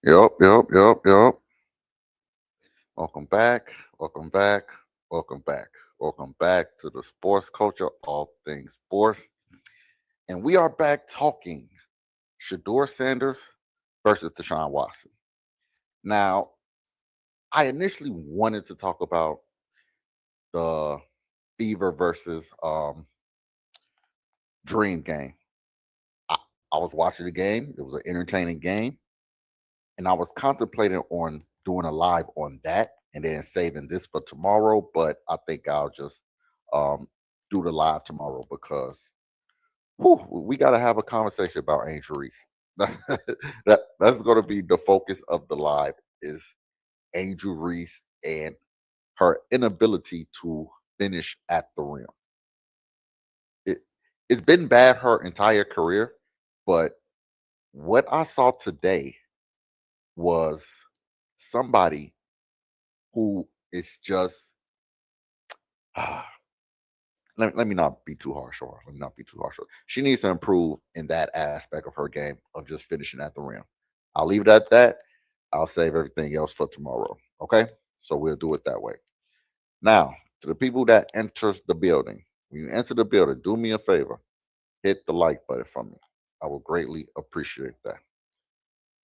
Yep. Welcome back. Welcome back. Welcome back. Welcome back to the sports culture, all things sports. And we are back talking Shedeur Sanders versus Deshaun Watson. Now, I initially wanted to talk about the Beaver versus Dream game. I, I was watching the game. It was an entertaining game. And I was contemplating on doing a live on that and then saving this for tomorrow. But I think I'll just um, do the live tomorrow because we got to have a conversation about Angel Reese. That's going to be the focus of the live is Angel Reese and her inability to finish at the rim. It, it's been bad her entire career, but what I saw today was somebody who is just let me not be too harsh on her. Let me not be too harsh on her. She needs to improve in that aspect of her game of just finishing at the rim. I'll leave it at that. I'll save everything else for tomorrow. Okay? So we'll do it that way. Now, to the people that enters the building, when you enter the building, do me a favor. Hit the like button for me. I will greatly appreciate that.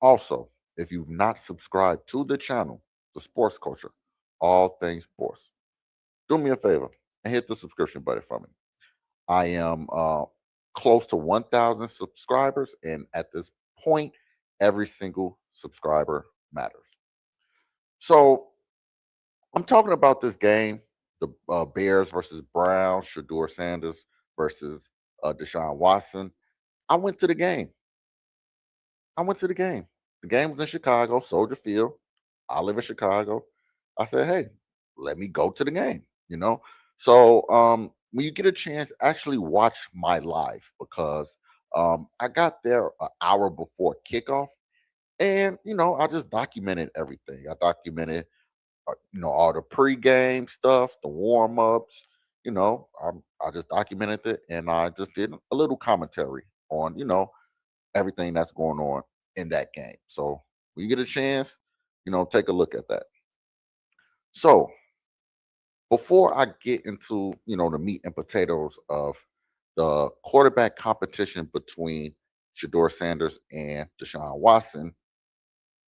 Also, if you've not subscribed to the channel, the sports culture, all things sports, do me a favor and hit the subscription button for me. I am close to 1,000 subscribers, and at this point, every single subscriber matters. So I'm talking about this game, the Bears versus Browns, Shedeur Sanders versus Deshaun Watson. I went to the game. I went to the game. The game was in Chicago, Soldier Field. I live in Chicago. I said, hey, let me go to the game, you know? So when you get a chance, actually watch my live because I got there an hour before kickoff. And, I just documented everything. I documented, all the pregame stuff, the warm ups, I just documented it and I just did a little commentary on, everything that's going on in that game. So when you get a chance, take a look at that. So before I get into, the meat and potatoes of the quarterback competition between Shedeur Sanders and Deshaun Watson,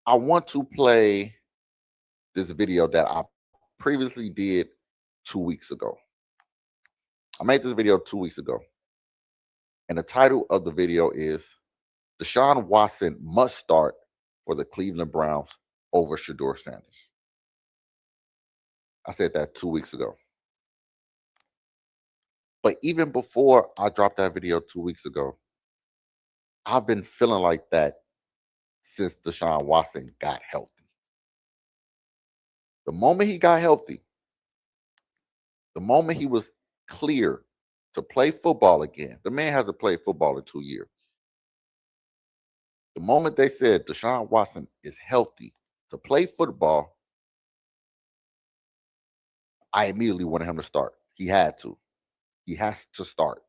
I want to play this video that I previously did 2 weeks ago. I made this video 2 weeks ago. And the title of the video is Deshaun Watson must start for the Cleveland Browns over Shedeur Sanders. I said that 2 weeks ago. But even before I dropped that video 2 weeks ago, I've been feeling like that since Deshaun Watson got healthy. The moment he got healthy, the moment he was clear to play football again, the man hasn't played football in 2 years. The moment they said Deshaun Watson is healthy to play football, I immediately wanted him to start. He had to. He has to start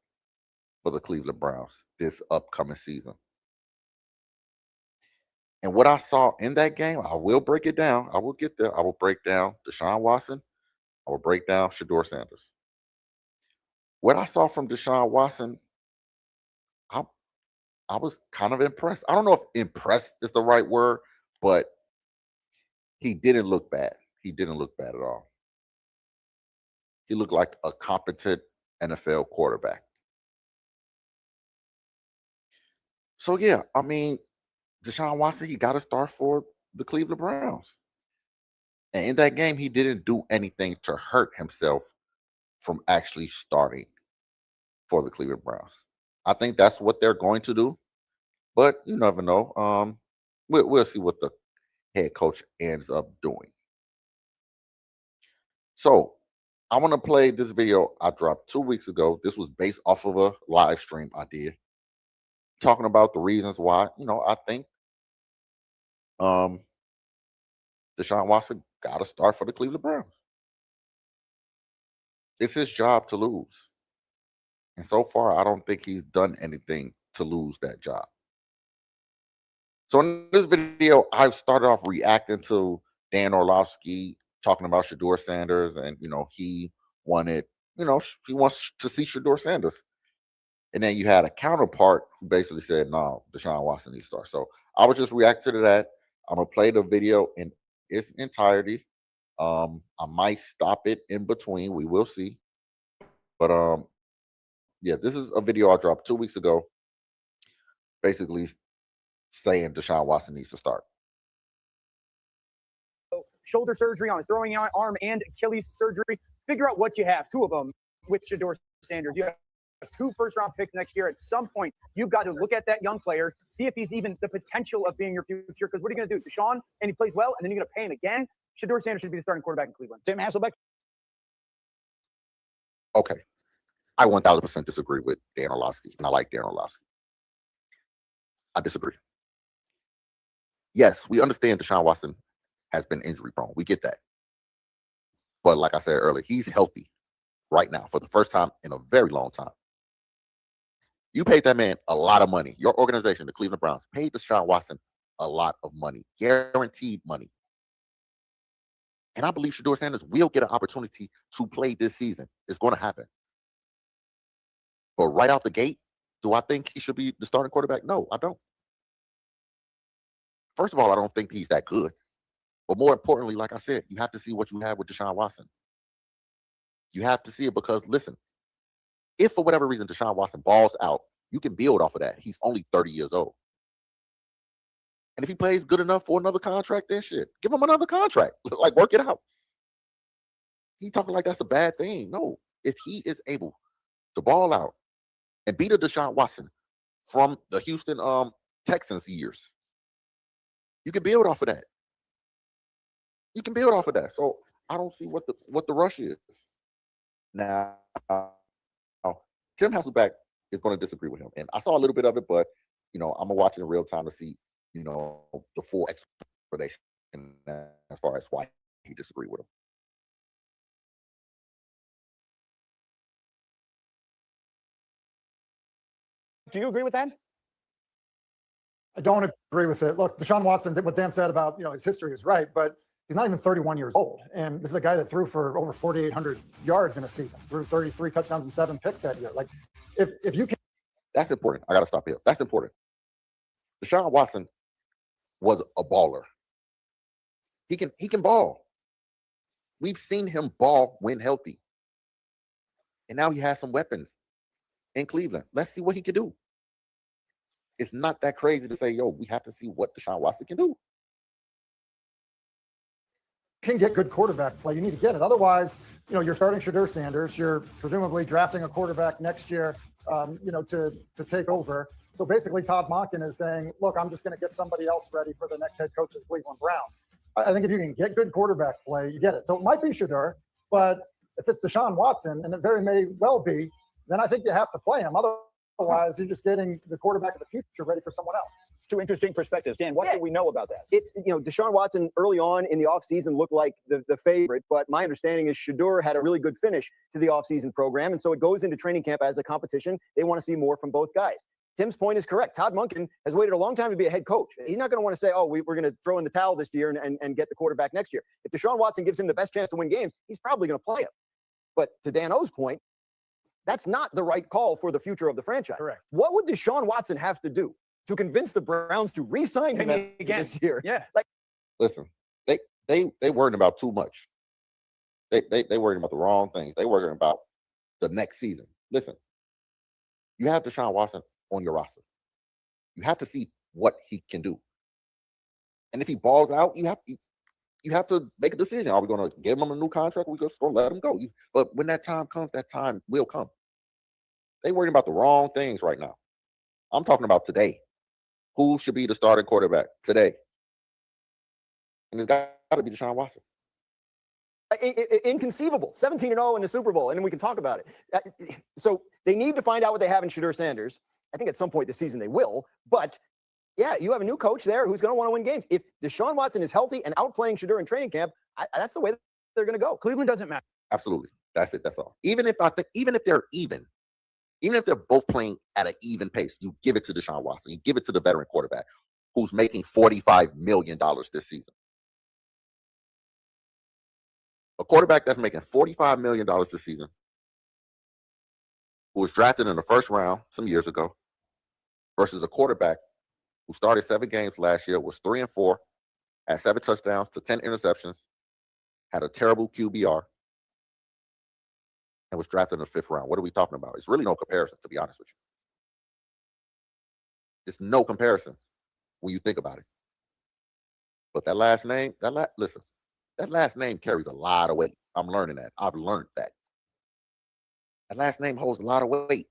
for the Cleveland Browns this upcoming season. And what I saw in that game, I will break it down. I will get there. I will break down Deshaun Watson. I will break down Shedeur Sanders. What I saw from Deshaun Watson, I, I was kind of impressed. I don't know if impressed is the right word, but he didn't look bad. He didn't look bad at all. He looked like a competent NFL quarterback. So yeah, I mean, Deshaun Watson, he got to start for the Cleveland Browns. And in that game, he didn't do anything to hurt himself from actually starting for the Cleveland Browns. I think that's what they're going to do, but you never know. We'll see what the head coach ends up doing. So I want to play this video I dropped 2 weeks ago. This was based off of a live stream I did, talking about the reasons why I think um, Deshaun Watson got to start for the Cleveland Browns. It's his job to lose. And so far, I don't think he's done anything to lose that job. So in this video, I started off reacting to Dan Orlovsky talking about Shedeur Sanders, and he wanted, he wants to see Shedeur Sanders. And then you had a counterpart who basically said, no, Deshaun Watson needs to start. So I would just react to that. I'm gonna play the video in its entirety. I might stop it in between. We will see. But yeah, this is a video I dropped 2 weeks ago, basically saying Deshaun Watson needs to start. Shoulder surgery on his throwing arm and Achilles surgery. Figure out what you have, two of them with Shedeur Sanders. You have 2 first-round picks next year. At some point, you've got to look at that young player, see if he's even the potential of being your future. Because what are you going to do? Deshaun, and he plays well, and then you're going to pay him again? Shedeur Sanders should be the starting quarterback in Cleveland. Tim Hasselbeck. Okay. I 1000% disagree with Dan Orlovsky, and I like Dan Orlovsky. I disagree. Yes, we understand Deshaun Watson has been injury prone. We get that. But like I said earlier, he's healthy right now for the first time in a very long time. You paid that man a lot of money. Your organization, the Cleveland Browns, paid Deshaun Watson a lot of money, guaranteed money. And I believe Shedeur Sanders will get an opportunity to play this season. It's going to happen. But right out the gate, do I think he should be the starting quarterback? No, I don't. First of all, I don't think he's that good. But more importantly, like I said, you have to see what you have with Deshaun Watson. You have to see it because, listen, if for whatever reason Deshaun Watson balls out, you can build off of that. He's only 30 years old. And if he plays good enough for another contract, then shit, give him another contract. Like, work it out. He talking like that's a bad thing. No, if he is able to ball out and beat a Deshaun Watson from the Houston Texans years, you can build off of that. You can build off of that. So I don't see what the rush is. Now, Tim Hasselbeck is going to disagree with him, and I saw a little bit of it, but I'm gonna watch it in real time to see the full explanation as far as why he disagreed with him. Do you agree with that? I don't agree with it. Look, Deshaun Watson, what Dan said about his history is right, but he's not even 31 years old. And this is a guy that threw for over 4,800 yards in a season, threw 33 touchdowns and 7 picks that year. Like, if you can. That's important. I got to stop here. That's important. Deshaun Watson was a baller. He can ball. We've seen him ball when healthy. And now he has some weapons in Cleveland. Let's see what he can do. It's not that crazy to say, yo, we have to see what Deshaun Watson can do. Can get good quarterback play, you need to get it. Otherwise, you're starting Shedeur Sanders. You're presumably drafting a quarterback next year, to take over. So basically, Todd Monken is saying, look, I'm just going to get somebody else ready for the next head coach of the Cleveland Browns. I think if you can get good quarterback play, you get it. So it might be Shedeur, but if it's Deshaun Watson, and it very may well be, then I think you have to play him. Otherwise, you're just getting the quarterback of the future ready for someone else. It's 2 interesting perspectives. Dan, what do we know about that? It's, Deshaun Watson early on in the offseason looked like the favorite, but my understanding is Shedeur had a really good finish to the offseason program, and so it goes into training camp as a competition. They want to see more from both guys. Tim's point is correct. Todd Monken has waited a long time to be a head coach. He's not going to want to say, we're going to throw in the towel this year and get the quarterback next year. If Deshaun Watson gives him the best chance to win games, he's probably going to play him. But to Dan O's point, that's not the right call for the future of the franchise. Correct. What would Deshaun Watson have to do to convince the Browns to re-sign him again this year? Yeah. Listen, they worried about too much. They worried about the wrong things. They worried about the next season. Listen, you have Deshaun Watson on your roster. You have to see what he can do. And if he balls out, you have to make a decision. Are we going to give him a new contract? Or are we just going to let him go? But when that time comes, that time will come. They worrying about the wrong things right now. I'm talking about today. Who should be the starting quarterback today? And it's got to be Deshaun Watson. Inconceivable. 17-0 in the Super Bowl, and then we can talk about it. So they need to find out what they have in Shedeur Sanders. I think at some point this season they will. But, yeah, you have a new coach there who's going to want to win games. If Deshaun Watson is healthy and outplaying Shedeur in training camp, that's the way they're going to go. Cleveland doesn't matter. Absolutely. That's it. That's all. Even if they're even if they're both playing at an even pace, you give it to Deshaun Watson. You give it to the veteran quarterback. who's making $45 million this season. A quarterback that's making $45 million this season, who was drafted in the first round some years ago, versus a quarterback who started 7 games last year, was 3-4, had 7 touchdowns to 10 interceptions, had a terrible QBR, and was drafted in the 5th round. What are we talking about? It's really no comparison, to be honest with you. It's no comparison when you think about it. But that last name, listen, that last name carries a lot of weight. I'm learning that. I've learned that. That last name holds a lot of weight.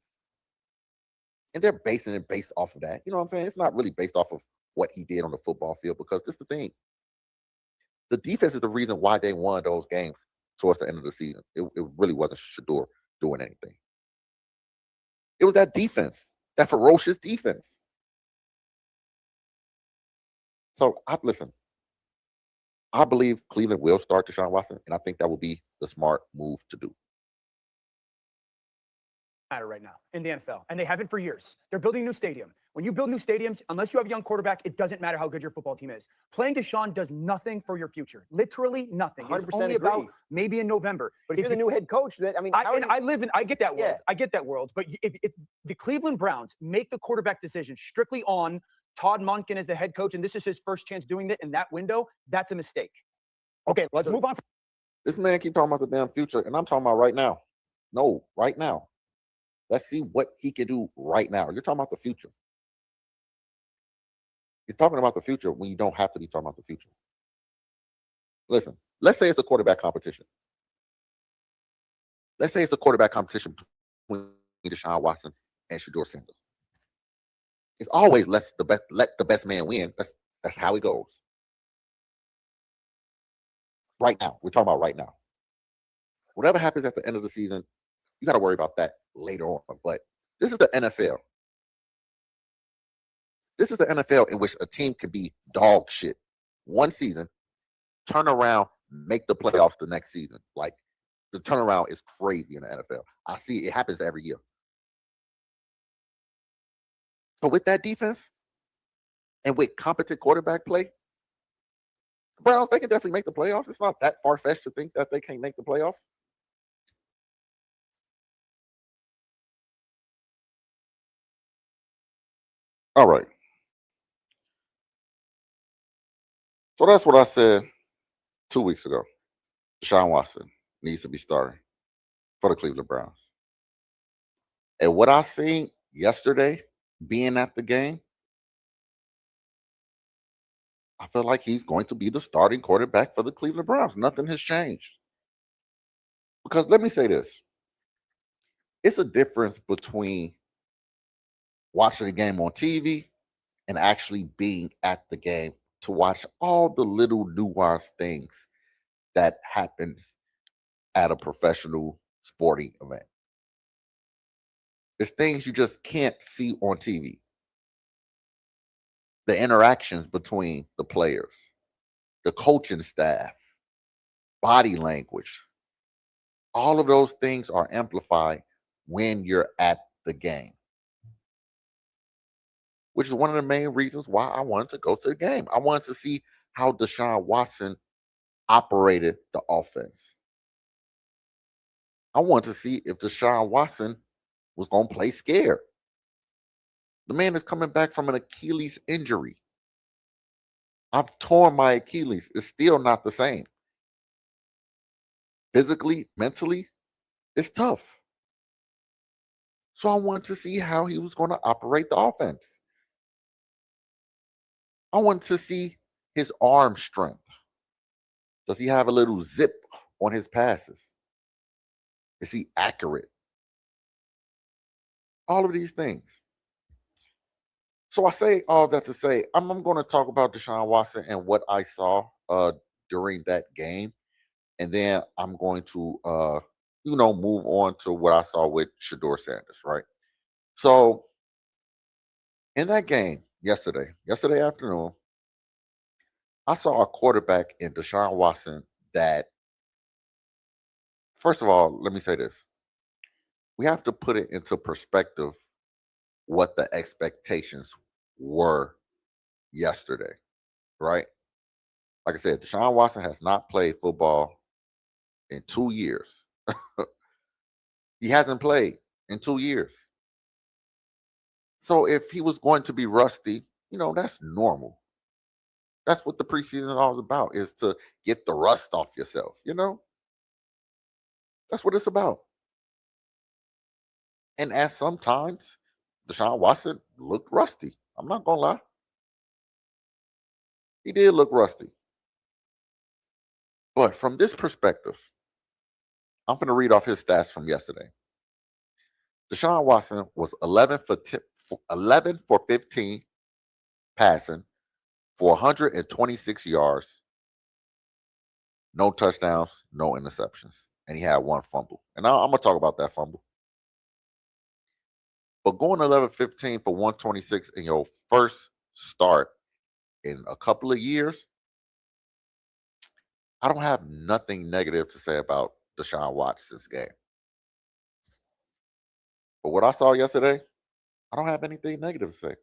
And they're basing it based off of that. You know what I'm saying? It's not really based off of what he did on the football field, because this is the thing. The defense is the reason why they won those games towards the end of the season. It really wasn't Shedeur doing anything. It was that defense, that ferocious defense. So, listen, I believe Cleveland will start Deshaun Watson, and I think that will be the smart move to do. Matter right now in the NFL, and they haven't for years. They're building a new stadium. When you build new stadiums, unless you have a young quarterback, it doesn't matter how good your football team is. Playing Deshaun does nothing for your future. Literally nothing. It's 100% only agree. about maybe in November. But if you're the new head coach, I get that world. Yeah. I get that world. But if the Cleveland Browns make the quarterback decision strictly on Todd Monken as the head coach, and this is his first chance doing it in that window, that's a mistake. Okay, let's move on. This man keep talking about the damn future, and I'm talking about right now. No, right now. Let's see what he can do right now. You're talking about the future. You're talking about the future when you don't have to be talking about the future. Listen, let's say it's a quarterback competition. Let's say it's a quarterback competition between Deshaun Watson and Shedeur Sanders. It's always let the best man win. That's how it goes. Right now, we're talking about right now. Whatever happens at the end of the season, you got to worry about that later on. But this is the NFL. This is the NFL in which a team could be dog shit one season, turn around, make the playoffs the next season. Like, the turnaround is crazy in the NFL. I see it happens every year. So with that defense and with competent quarterback play, Browns, they can definitely make the playoffs. It's not that far-fetched to think that they can't make the playoffs. All right. So that's what I said 2 weeks ago. Deshaun Watson needs to be starting for the Cleveland Browns. And what I seen yesterday, being at the game, I feel like he's going to be the starting quarterback for the Cleveland Browns. Nothing has changed. Because let me say this. It's a difference between watching the game on TV and actually being at the game to watch all the little nuanced things that happens at a professional sporting event. It's things you just can't see on TV. The interactions between the players, the coaching staff, body language, all of those things are amplified when you're at the game, which is one of the main reasons why I wanted to go to the game. I wanted to see how Deshaun Watson operated the offense. I wanted to see if Deshaun Watson was going to play scared. The man is coming back from an Achilles injury. I've torn my Achilles. It's still not the same. Physically, mentally, it's tough. So I wanted to see how he was going to operate the offense. I wanted to see his arm strength. Does he have a little zip on his passes? Is he accurate? All of these things. So I say all that to say, I'm going to talk about Deshaun Watson and what I saw during that game. And then I'm going to, move on to what I saw with Shedeur Sanders, right? So in that game yesterday afternoon, I saw a quarterback in Deshaun Watson that, first of all, let me say this. We have to put it into perspective what the expectations were yesterday, right? Like I said, Deshaun Watson has not played football in 2 years. He hasn't played in 2 years. So if he was going to be rusty, that's normal. That's what the preseason is all about, is to get the rust off yourself. That's what it's about. And at sometimes, Deshaun Watson looked rusty. I'm not gonna lie. He did look rusty. But from this perspective, I'm going to read off his stats from yesterday. Deshaun Watson was 11 for 15 passing for 126 yards, no touchdowns, no interceptions, and he had 1 fumble. And I'm going to talk about that fumble. But going 11-15 for 126 in your first start in a couple of years, I don't have nothing negative to say about Deshaun Watson's game. But what I saw yesterday, I don't have anything negative to say.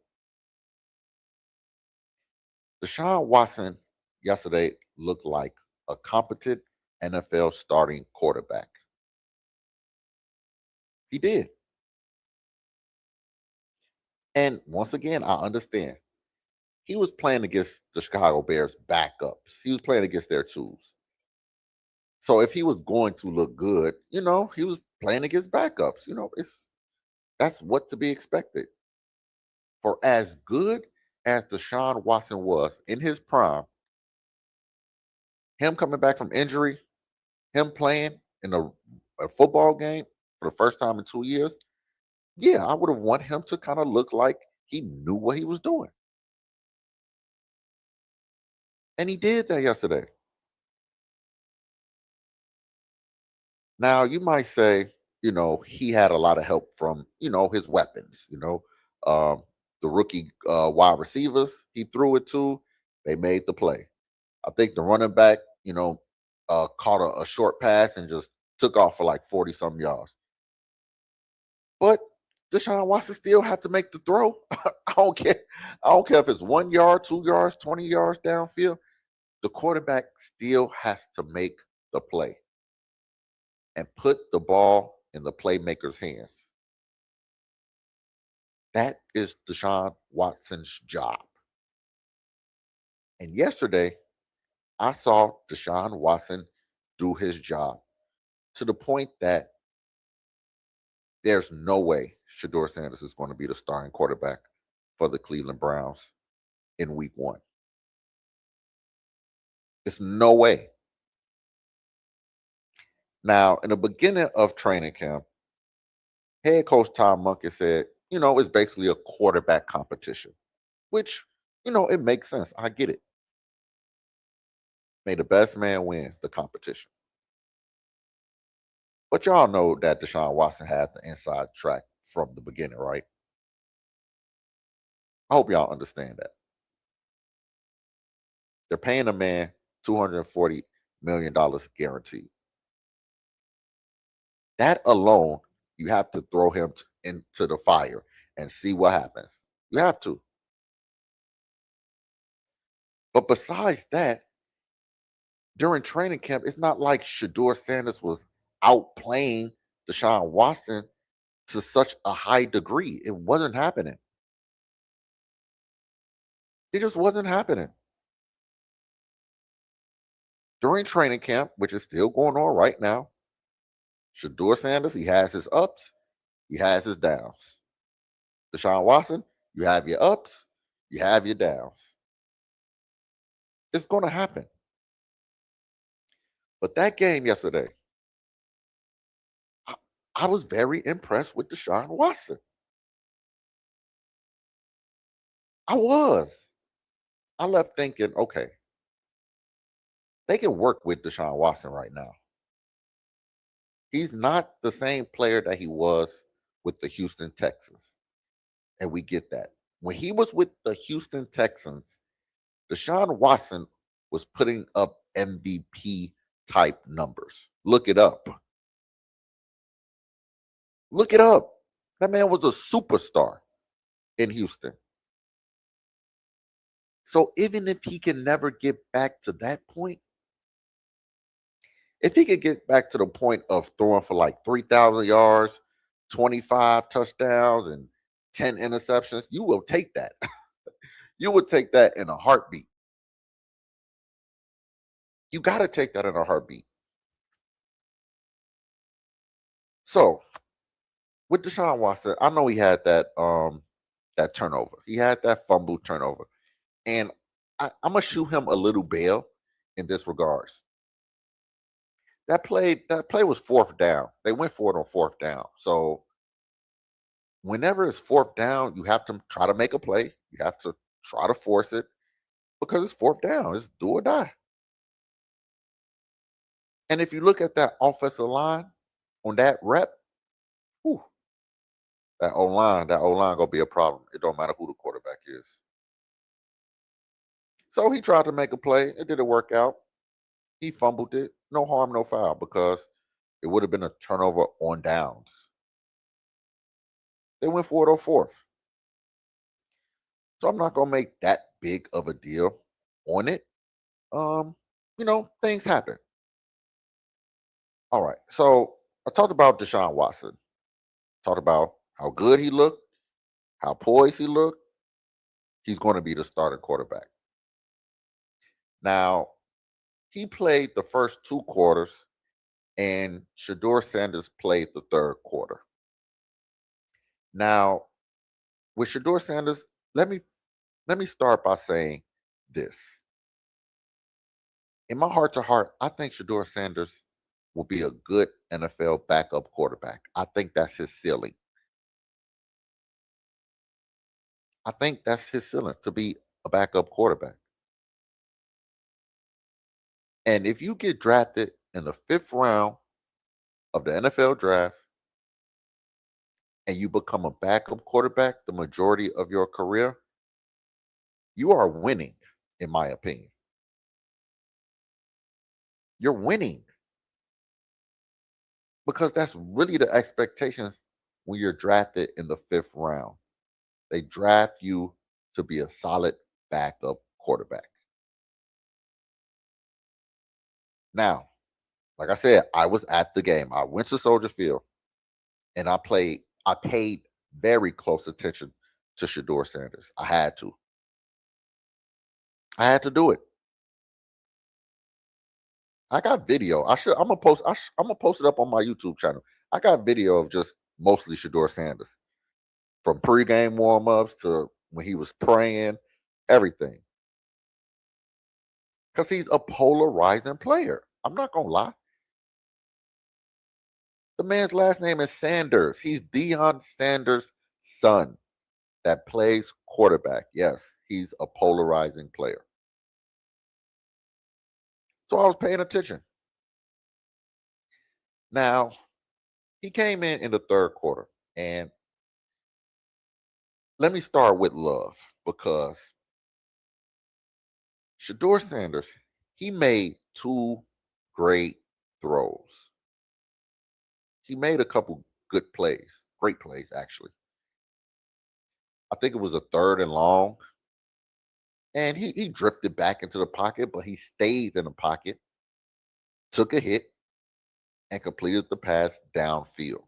Deshaun Watson yesterday looked like a competent NFL starting quarterback. He did. And once again, I understand. He was playing against the Chicago Bears backups. He was playing against their tools. So if he was going to look good, he was playing against backups. That's what to be expected. For as good as Deshaun Watson was in his prime, him coming back from injury, him playing in a football game for the first time in 2 years, yeah, I would have wanted him to kind of look like he knew what he was doing. And he did that yesterday. Now, you might say, he had a lot of help from, his weapons, the rookie wide receivers he threw it to, they made the play. I think the running back, caught a short pass and just took off for like 40 some yards. But Deshaun Watson still had to make the throw. I don't care. I don't care if it's 1 yard, 2 yards, 20 yards downfield. The quarterback still has to make the play and put the ball in the playmaker's hands. That is Deshaun Watson's job. And yesterday, I saw Deshaun Watson do his job to the point that there's no way Shedeur Sanders is going to be the starting quarterback for the Cleveland Browns in week 1. It's no way. Now, in the beginning of training camp, head coach Tom Monkey said, it's basically a quarterback competition, which, it makes sense. I get it. May the best man win the competition. But y'all know that Deshaun Watson had the inside track from the beginning, right? I hope y'all understand that. They're paying a man $240 million guaranteed. That alone, you have to throw him into the fire and see what happens. You have to. But besides that, during training camp, it's not like Shedeur Sanders was outplaying Deshaun Watson to such a high degree. It wasn't happening. It just wasn't happening. During training camp, which is still going on right now, Shedeur Sanders, he has his ups, he has his downs. Deshaun Watson, you have your ups, you have your downs. It's going to happen. But that game yesterday, I was very impressed with Deshaun Watson. I was. I left thinking, okay, they can work with Deshaun Watson right now. He's not the same player that he was with the Houston Texans. And we get that. When he was with the Houston Texans, Deshaun Watson was putting up MVP type numbers. Look it up. Look it up. That man was a superstar in Houston. So even if he can never get back to that point, if he could get back to the point of throwing for like 3,000 yards, 25 touchdowns, and 10 interceptions, you will take that. You would take that in a heartbeat. You got to take that in a heartbeat. So with Deshaun Watson, I know he had that turnover. He had that fumble turnover. And I'm gonna shoot him a little bail in this regards. That play was fourth down. They went for it on fourth down. So whenever it's fourth down, you have to try to make a play. You have to try to force it because it's fourth down. It's do or die. And if you look at that offensive line on that rep, whew, that O-line gonna be a problem. It don't matter who the quarterback is. So he tried to make a play. It didn't work out. He fumbled it. No harm, no foul, because it would have been a turnover on downs. They went for it on fourth. So I'm not gonna make that big of a deal on it. Things happen. All right. So I talked about Deshaun Watson. Talked about how good he looked, how poised he looked. He's going to be the starting quarterback. Now, he played the first two quarters, and Shedeur Sanders played the third quarter. Now, with Shedeur Sanders, let me start by saying this. In my heart to heart, I think Shedeur Sanders will be a good NFL backup quarterback. I think that's his ceiling. I think that's his ceiling, to be a backup quarterback. And if you get drafted in the fifth round of the NFL draft and you become a backup quarterback the majority of your career, you are winning, in my opinion. You're winning because that's really the expectations when you're drafted in the fifth round. They draft you to be a solid backup quarterback. Now, like I said, I was at the game. I went to Soldier Field and I paid very close attention to Shedeur Sanders. I had to. I had to do it. I got video. I'm gonna post it up on my YouTube channel. I got video of just mostly Shedeur Sanders. From pregame warm-ups to when he was praying, everything. Because he's a polarizing player. I'm not gonna lie. The man's last name is Sanders. He's Deion Sanders' son that plays quarterback. Yes, he's a polarizing player. So I was paying attention. Now, he came in the third quarter, and let me start with love, because Shedeur Sanders, he made two great throws. He made a couple good plays, great plays, actually. I think it was a third and long, and he drifted back into the pocket, but he stayed in the pocket, took a hit, and completed the pass downfield.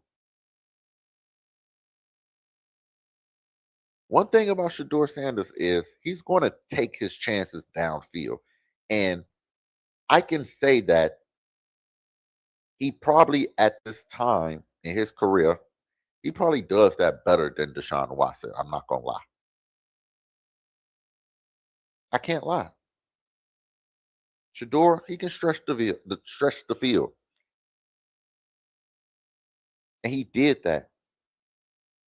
One thing about Shedeur Sanders is he's going to take his chances downfield. And I can say that he probably, at this time in his career, he probably does that better than Deshaun Watson. I'm not going to lie. I can't lie. Shedeur, he can stretch the field. And he did that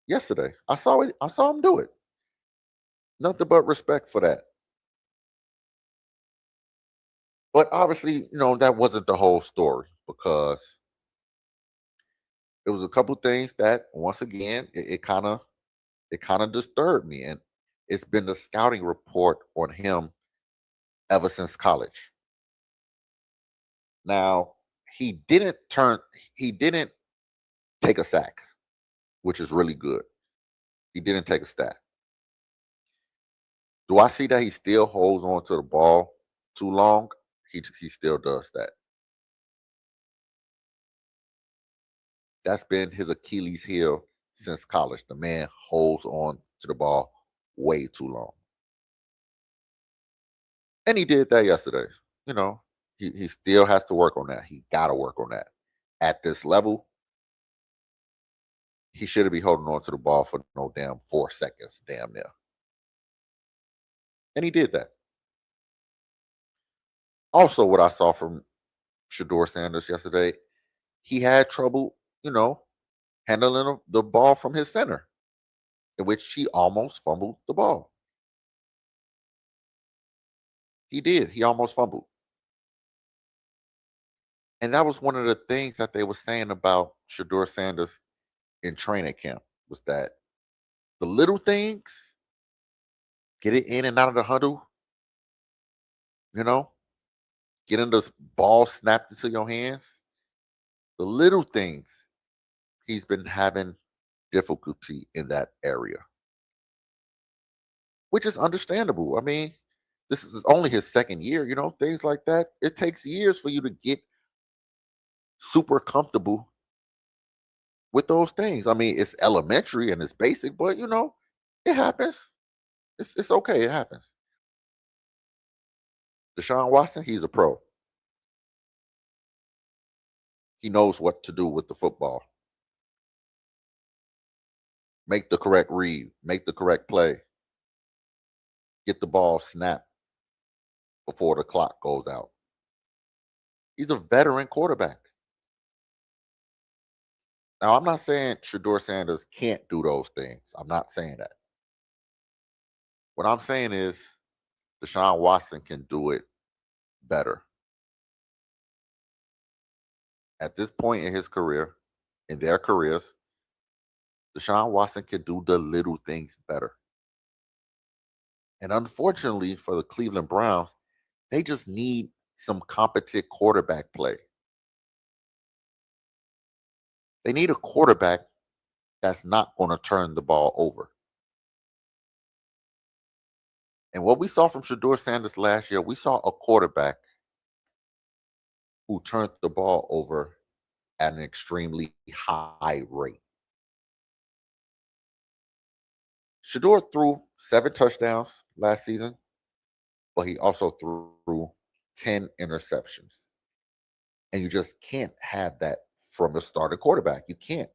yesterday. I saw it. I saw him do it. Nothing but respect for that. But obviously, that wasn't the whole story, because it was a couple things that, once again, it kind of disturbed me. And it's been the scouting report on him ever since college. Now, he didn't take a sack, which is really good. He didn't take a sack. Do I see that he still holds on to the ball too long? He still does that. That's been his Achilles heel since college. The man holds on to the ball way too long. And he did that yesterday. You know, he still has to work on that. He got to work on that. At this level, he shouldn't be holding on to the ball for no damn 4 seconds, damn near. And he did that. Also, what I saw from Shedeur Sanders yesterday, he had trouble, handling the ball from his center, in which he almost fumbled the ball. He did. He almost fumbled. And that was one of the things that they were saying about Shedeur Sanders in training camp, was that the little things, get it in and out of the huddle, getting the ball snapped into your hands, the little things, he's been having difficulty in that area, which is understandable. I mean, this is only his second year, things like that. It takes years for you to get super comfortable with those things. I mean, it's elementary and it's basic, but it happens. It's okay. It happens. Deshaun Watson, he's a pro. He knows what to do with the football. Make the correct read, make the correct play, get the ball snapped before the clock goes out. He's a veteran quarterback. Now, I'm not saying Shedeur Sanders can't do those things. I'm not saying that. What I'm saying is Deshaun Watson can do it better. At this point in his career, in their careers, Deshaun Watson can do the little things better. And unfortunately for the Cleveland Browns, they just need some competent quarterback play. They need a quarterback that's not going to turn the ball over. And what we saw from Shedeur Sanders last year, we saw a quarterback who turned the ball over at an extremely high rate. Shedeur threw 7 touchdowns last season, but he also threw 10 interceptions. And you just can't have that from a starting quarterback. You can't.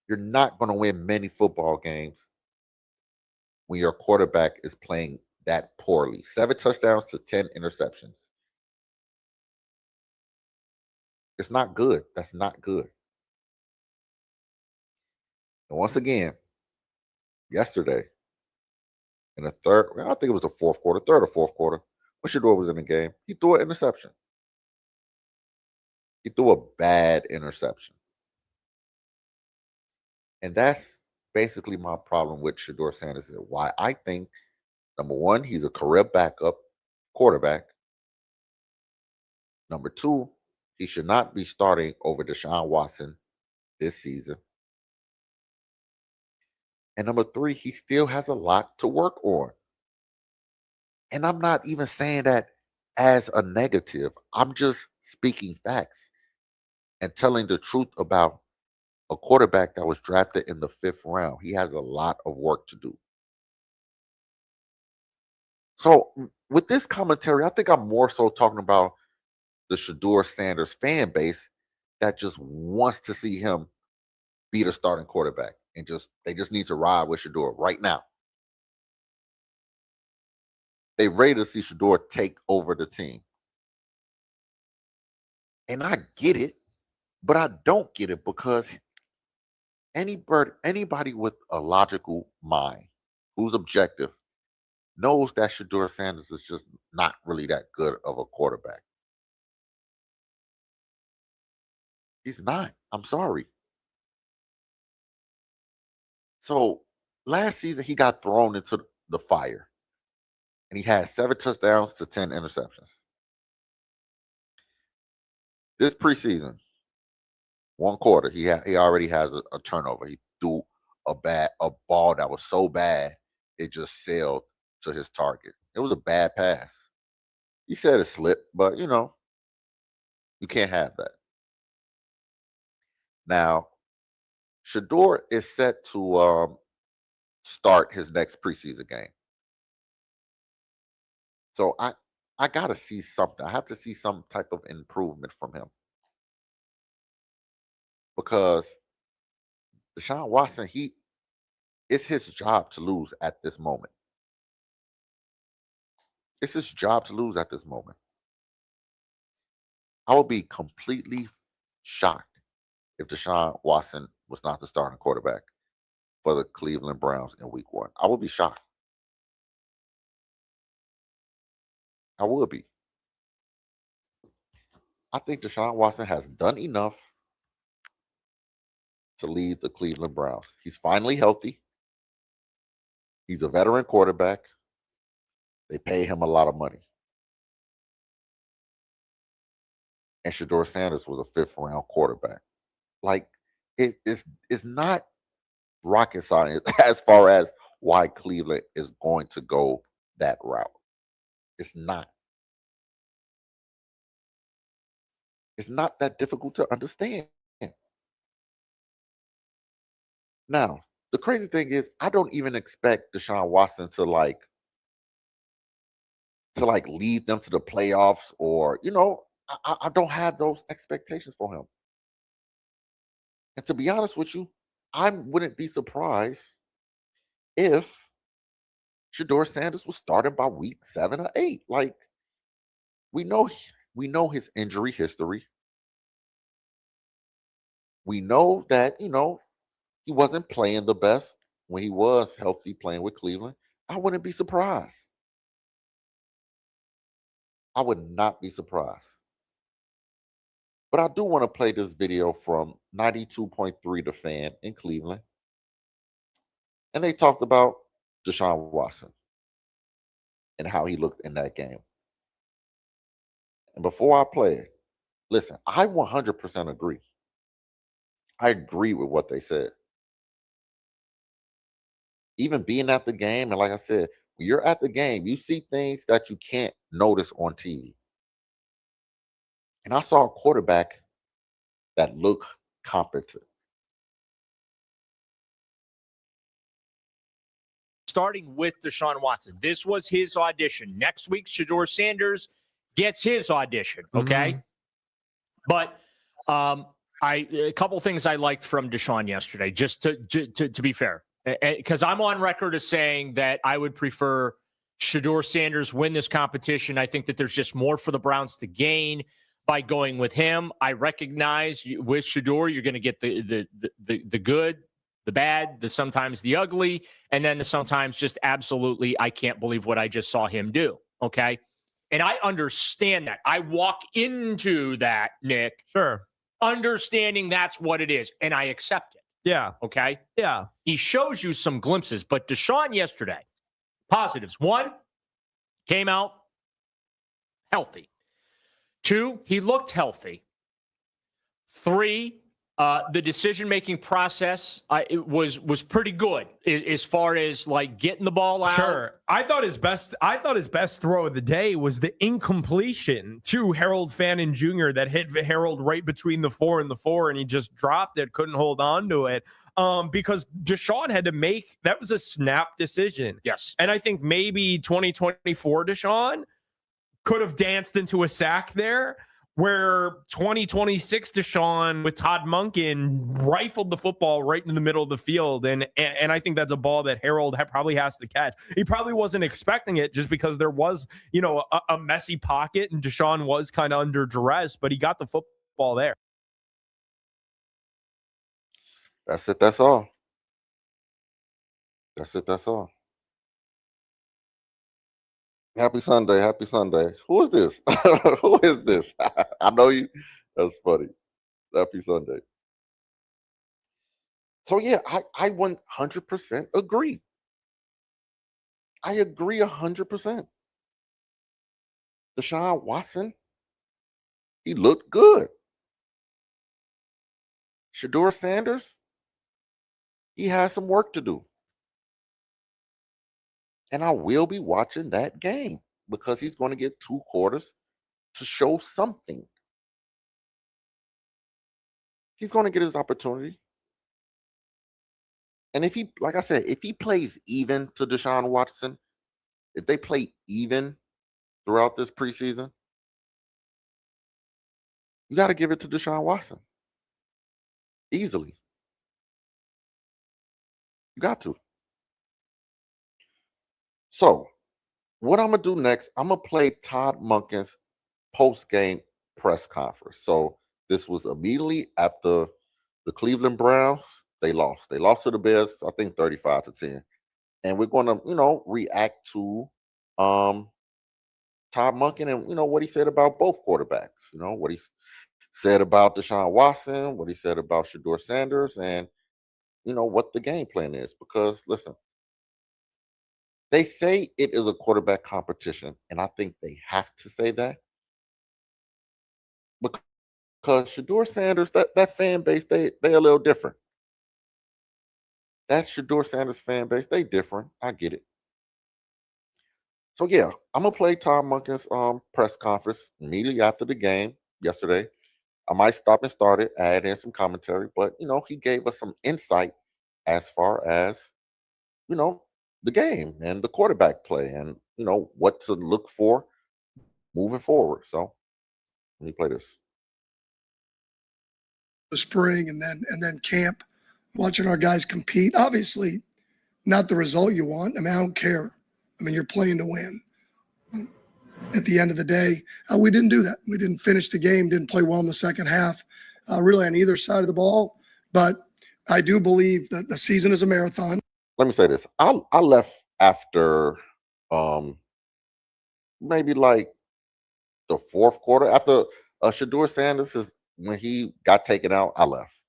You're not going to win many football games when your quarterback is playing that poorly. 7 touchdowns to 10 interceptions. It's not good. That's not good. And once again, yesterday, in the third, I think it was the fourth quarter, third or fourth quarter, when Shedeur was in the game, he threw an interception. He threw a bad interception. And that's basically my problem with Shedeur Sanders. Is why I think, number one, he's a career backup quarterback. Number two, he should not be starting over Deshaun Watson this season. And number three, he still has a lot to work on. And I'm not even saying that as a negative. I'm just speaking facts and telling the truth about a quarterback that was drafted in the 5th round. He has a lot of work to do. So with this commentary, I think I'm more so talking about the Shedeur Sanders fan base that just wants to see him be the starting quarterback, and they just need to ride with Shedeur right now. They ready to see Shedeur take over the team. And I get it, but I don't get it because anybody with a logical mind who's objective knows that Shedeur Sanders is just not really that good of a quarterback. He's not. I'm sorry. So last season, he got thrown into the fire and he had 7 touchdowns to 10 interceptions. This preseason, 1 quarter, he already has a turnover. He threw a ball that was so bad it just sailed to his target. It was a bad pass. He said it slipped, but you can't have that. Now, Shedeur is set to start his next preseason game. So I gotta see something. I have to see some type of improvement from him. Because Deshaun Watson, it's his job to lose at this moment. It's his job to lose at this moment. I would be completely shocked if Deshaun Watson was not the starting quarterback for the Cleveland Browns in week 1. I would be shocked. I would be. I think Deshaun Watson has done enough to lead the Cleveland Browns. He's finally healthy. He's a veteran quarterback. They pay him a lot of money. And Shedeur Sanders was a 5th-round quarterback. Like, it's not rocket science as far as why Cleveland is going to go that route. It's not. It's not that difficult to understand. Now, the crazy thing is, I don't even expect Deshaun Watson to lead them to the playoffs, or I don't have those expectations for him. And to be honest with you, I wouldn't be surprised if Shedeur Sanders was starting by week 7 or 8. Like, we know his injury history. We know that he wasn't playing the best when he was healthy playing with Cleveland. I wouldn't be surprised. I would not be surprised. But I do want to play this video from 92.3 The Fan in Cleveland. And they talked about Deshaun Watson and how he looked in that game. And before I play it, listen, I 100% agree. I agree with what they said. Even being at the game, and like I said, when you're at the game, you see things that you can't notice on TV. And I saw a quarterback that looked competent. Starting with Deshaun Watson. This was his audition. Next week, Shedeur Sanders gets his audition, okay? But a couple things I liked from Deshaun yesterday, just to be fair, because I'm on record as saying that I would prefer Shedeur Sanders win this competition. I think that there's just more for the Browns to gain by going with him. I recognize with Shedeur, you're going to get the good, the bad, the sometimes the ugly, and then the sometimes just absolutely, I can't believe what I just saw him do, okay? And I understand that. I walk into that, Nick. Sure. Understanding that's what it is, and I accept it. Yeah. Okay? Yeah. He shows you some glimpses, but Deshaun yesterday, positives. 1, came out healthy. 2, he looked healthy. 3, the decision-making process it was pretty good as far as like getting the ball out. Sure. I thought his best throw of the day was the incompletion to Harold Fannin Jr. that hit Harold right between the 4 and the 4, and he just dropped it, couldn't hold on to it. Because Deshaun had to make, that was a snap decision. Yes. And I think maybe 2024 Deshaun could have danced into a sack there, where 2026 Deshaun with Todd Monken rifled the football right in the middle of the field. And I think that's a ball that Harold probably has to catch. He probably wasn't expecting it just because there was, a messy pocket and Deshaun was kind of under duress, but he got the football there. That's it. That's all. That's it. That's all. Happy Sunday. Happy Sunday. Who is this? Who is this? I know you. That's funny. Happy Sunday. So, yeah, I 100% agree. I agree 100%. Deshaun Watson, he looked good. Shedeur Sanders, he has some work to do. And I will be watching that game because he's going to get 2 quarters to show something. He's going to get his opportunity. And if he, like I said, if he plays even to Deshaun Watson, if they play even throughout this preseason, you got to give it to Deshaun Watson easily. You got to. So, what I'm going to do next, I'm going to play Todd Monken's post-game press conference. So, this was immediately after the Cleveland Browns. They lost. They lost to the Bears, I think 35-10. And we're going to, react to Todd Monken and, what he said about both quarterbacks. What he said about Deshaun Watson, what he said about Shedeur Sanders, and, what the game plan is. Because, listen, they say it is a quarterback competition, and I think they have to say that because Shedeur Sanders, that fan base, they a little different. That Shedeur Sanders fan base, they different. I get it. So yeah, I'm gonna play Tom Monken's press conference immediately after the game yesterday. I might stop and start it, add in some commentary, but he gave us some insight as far as you know the game and the quarterback play and what to look for moving forward. So let me play this. The spring and then camp, watching our guys compete. Obviously, not the result you want. I mean, I don't care. I mean, you're playing to win. At the end of the day, we didn't do that. We didn't finish the game, didn't play well in the second half, really on either side of the ball. But I do believe that the season is a marathon. Let me say this. I left after maybe like the fourth quarter. After Shedeur Sanders is when he got taken out, I left.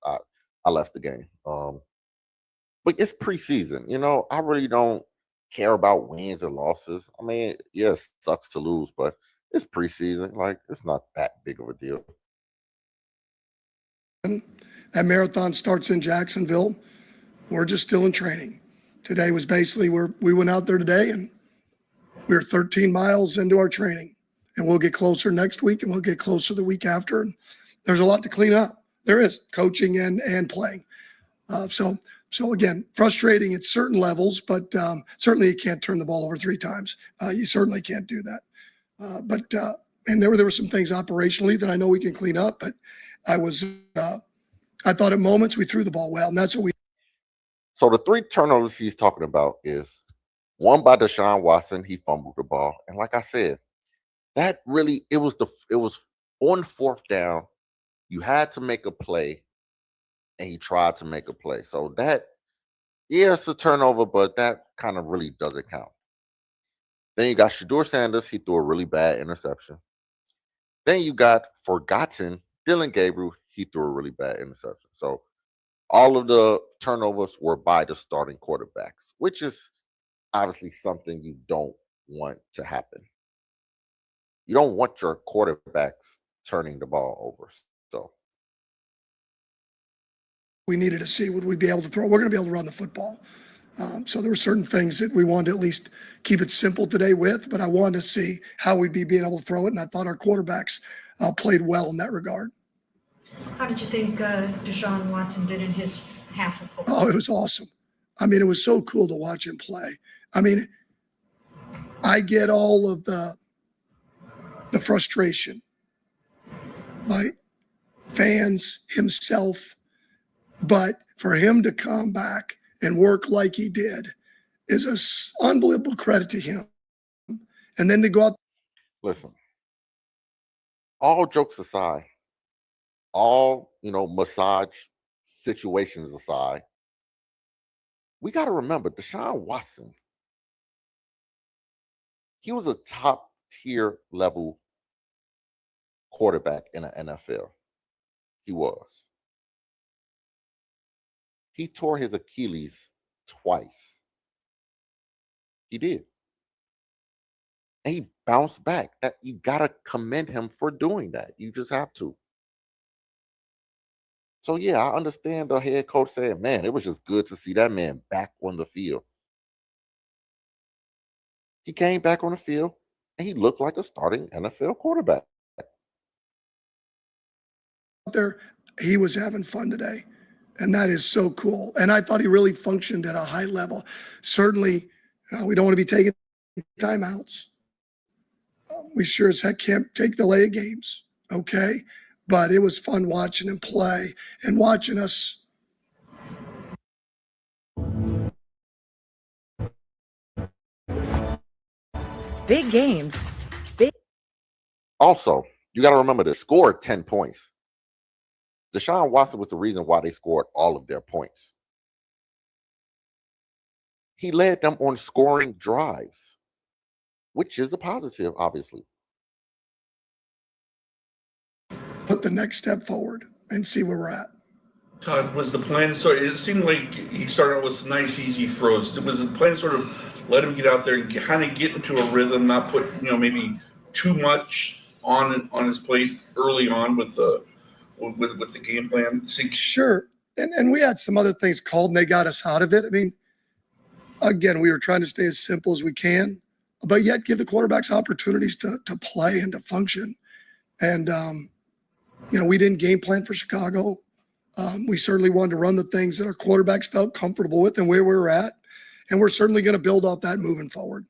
I left the game. But it's preseason. I really don't care about wins and losses. I mean, yeah, it sucks to lose, but it's preseason. Like, it's not that big of a deal. That marathon starts in Jacksonville. We're just still in training. Today was basically we went out there today and we were 13 miles into our training. And we'll get closer next week and we'll get closer the week after. And there's a lot to clean up. There is coaching and playing. So again, frustrating at certain levels, but certainly you can't turn the ball over 3 times. You certainly can't do that. And there were some things operationally that I know we can clean up, but I thought at moments we threw the ball well, and that's what we. So the 3 turnovers he's talking about is one by Deshaun Watson. He fumbled the ball, and like I said, that really it was on 4th down. You had to make a play, and he tried to make a play. So that, yeah, it's a turnover, but that kind of really doesn't count. Then you got Shedeur Sanders. He threw a really bad interception. Then you got forgotten Dylan Gabriel. He threw a really bad interception. So all of the turnovers were by the starting quarterbacks, which is obviously something you don't want to happen. You don't want your quarterbacks turning the ball over. So we needed to see would we be able to throw. We're going to be able to run the football. So there were certain things that we wanted to at least keep it simple today with, but I wanted to see how we'd be being able to throw it, and I thought our quarterbacks played well in that regard. How did you think Deshaun Watson did in his half of football? Oh, it was awesome. I mean, it was so cool to watch him play. I mean, I get all of the frustration by fans, himself, but for him to come back and work like he did is an unbelievable credit to him. And then to go out. Listen, all jokes aside, all, massage situations aside, we got to remember Deshaun Watson, he was a top tier level quarterback in the NFL. He was. He tore his Achilles twice. He did. And he bounced back. That you gotta commend him for doing that. You just have to. So yeah, I understand the head coach saying, man, it was just good to see that man back on the field. He came back on the field and he looked like a starting NFL quarterback. There, he was having fun today. And that is so cool. And I thought he really functioned at a high level. Certainly, we don't want to be taking timeouts. We sure as heck can't take delay of games, okay? But it was fun watching him play and watching us. Big games. Also, you got to remember they scored 10 points. Deshaun Watson was the reason why they scored all of their points. He led them on scoring drives, which is a positive, obviously. Put the next step forward and see where we're at. Todd, was the plan, so it seemed like he started out with some nice, easy throws. Was the plan sort of let him get out there and kind of get into a rhythm, not put, maybe too much on his plate early on with the game plan? Sure. And we had some other things called and they got us out of it. I mean, again, we were trying to stay as simple as we can, but yet give the quarterbacks opportunities to play and to function. And, we didn't game plan for Chicago. We certainly wanted to run the things that our quarterbacks felt comfortable with and where we were at. And we're certainly going to build off that moving forward.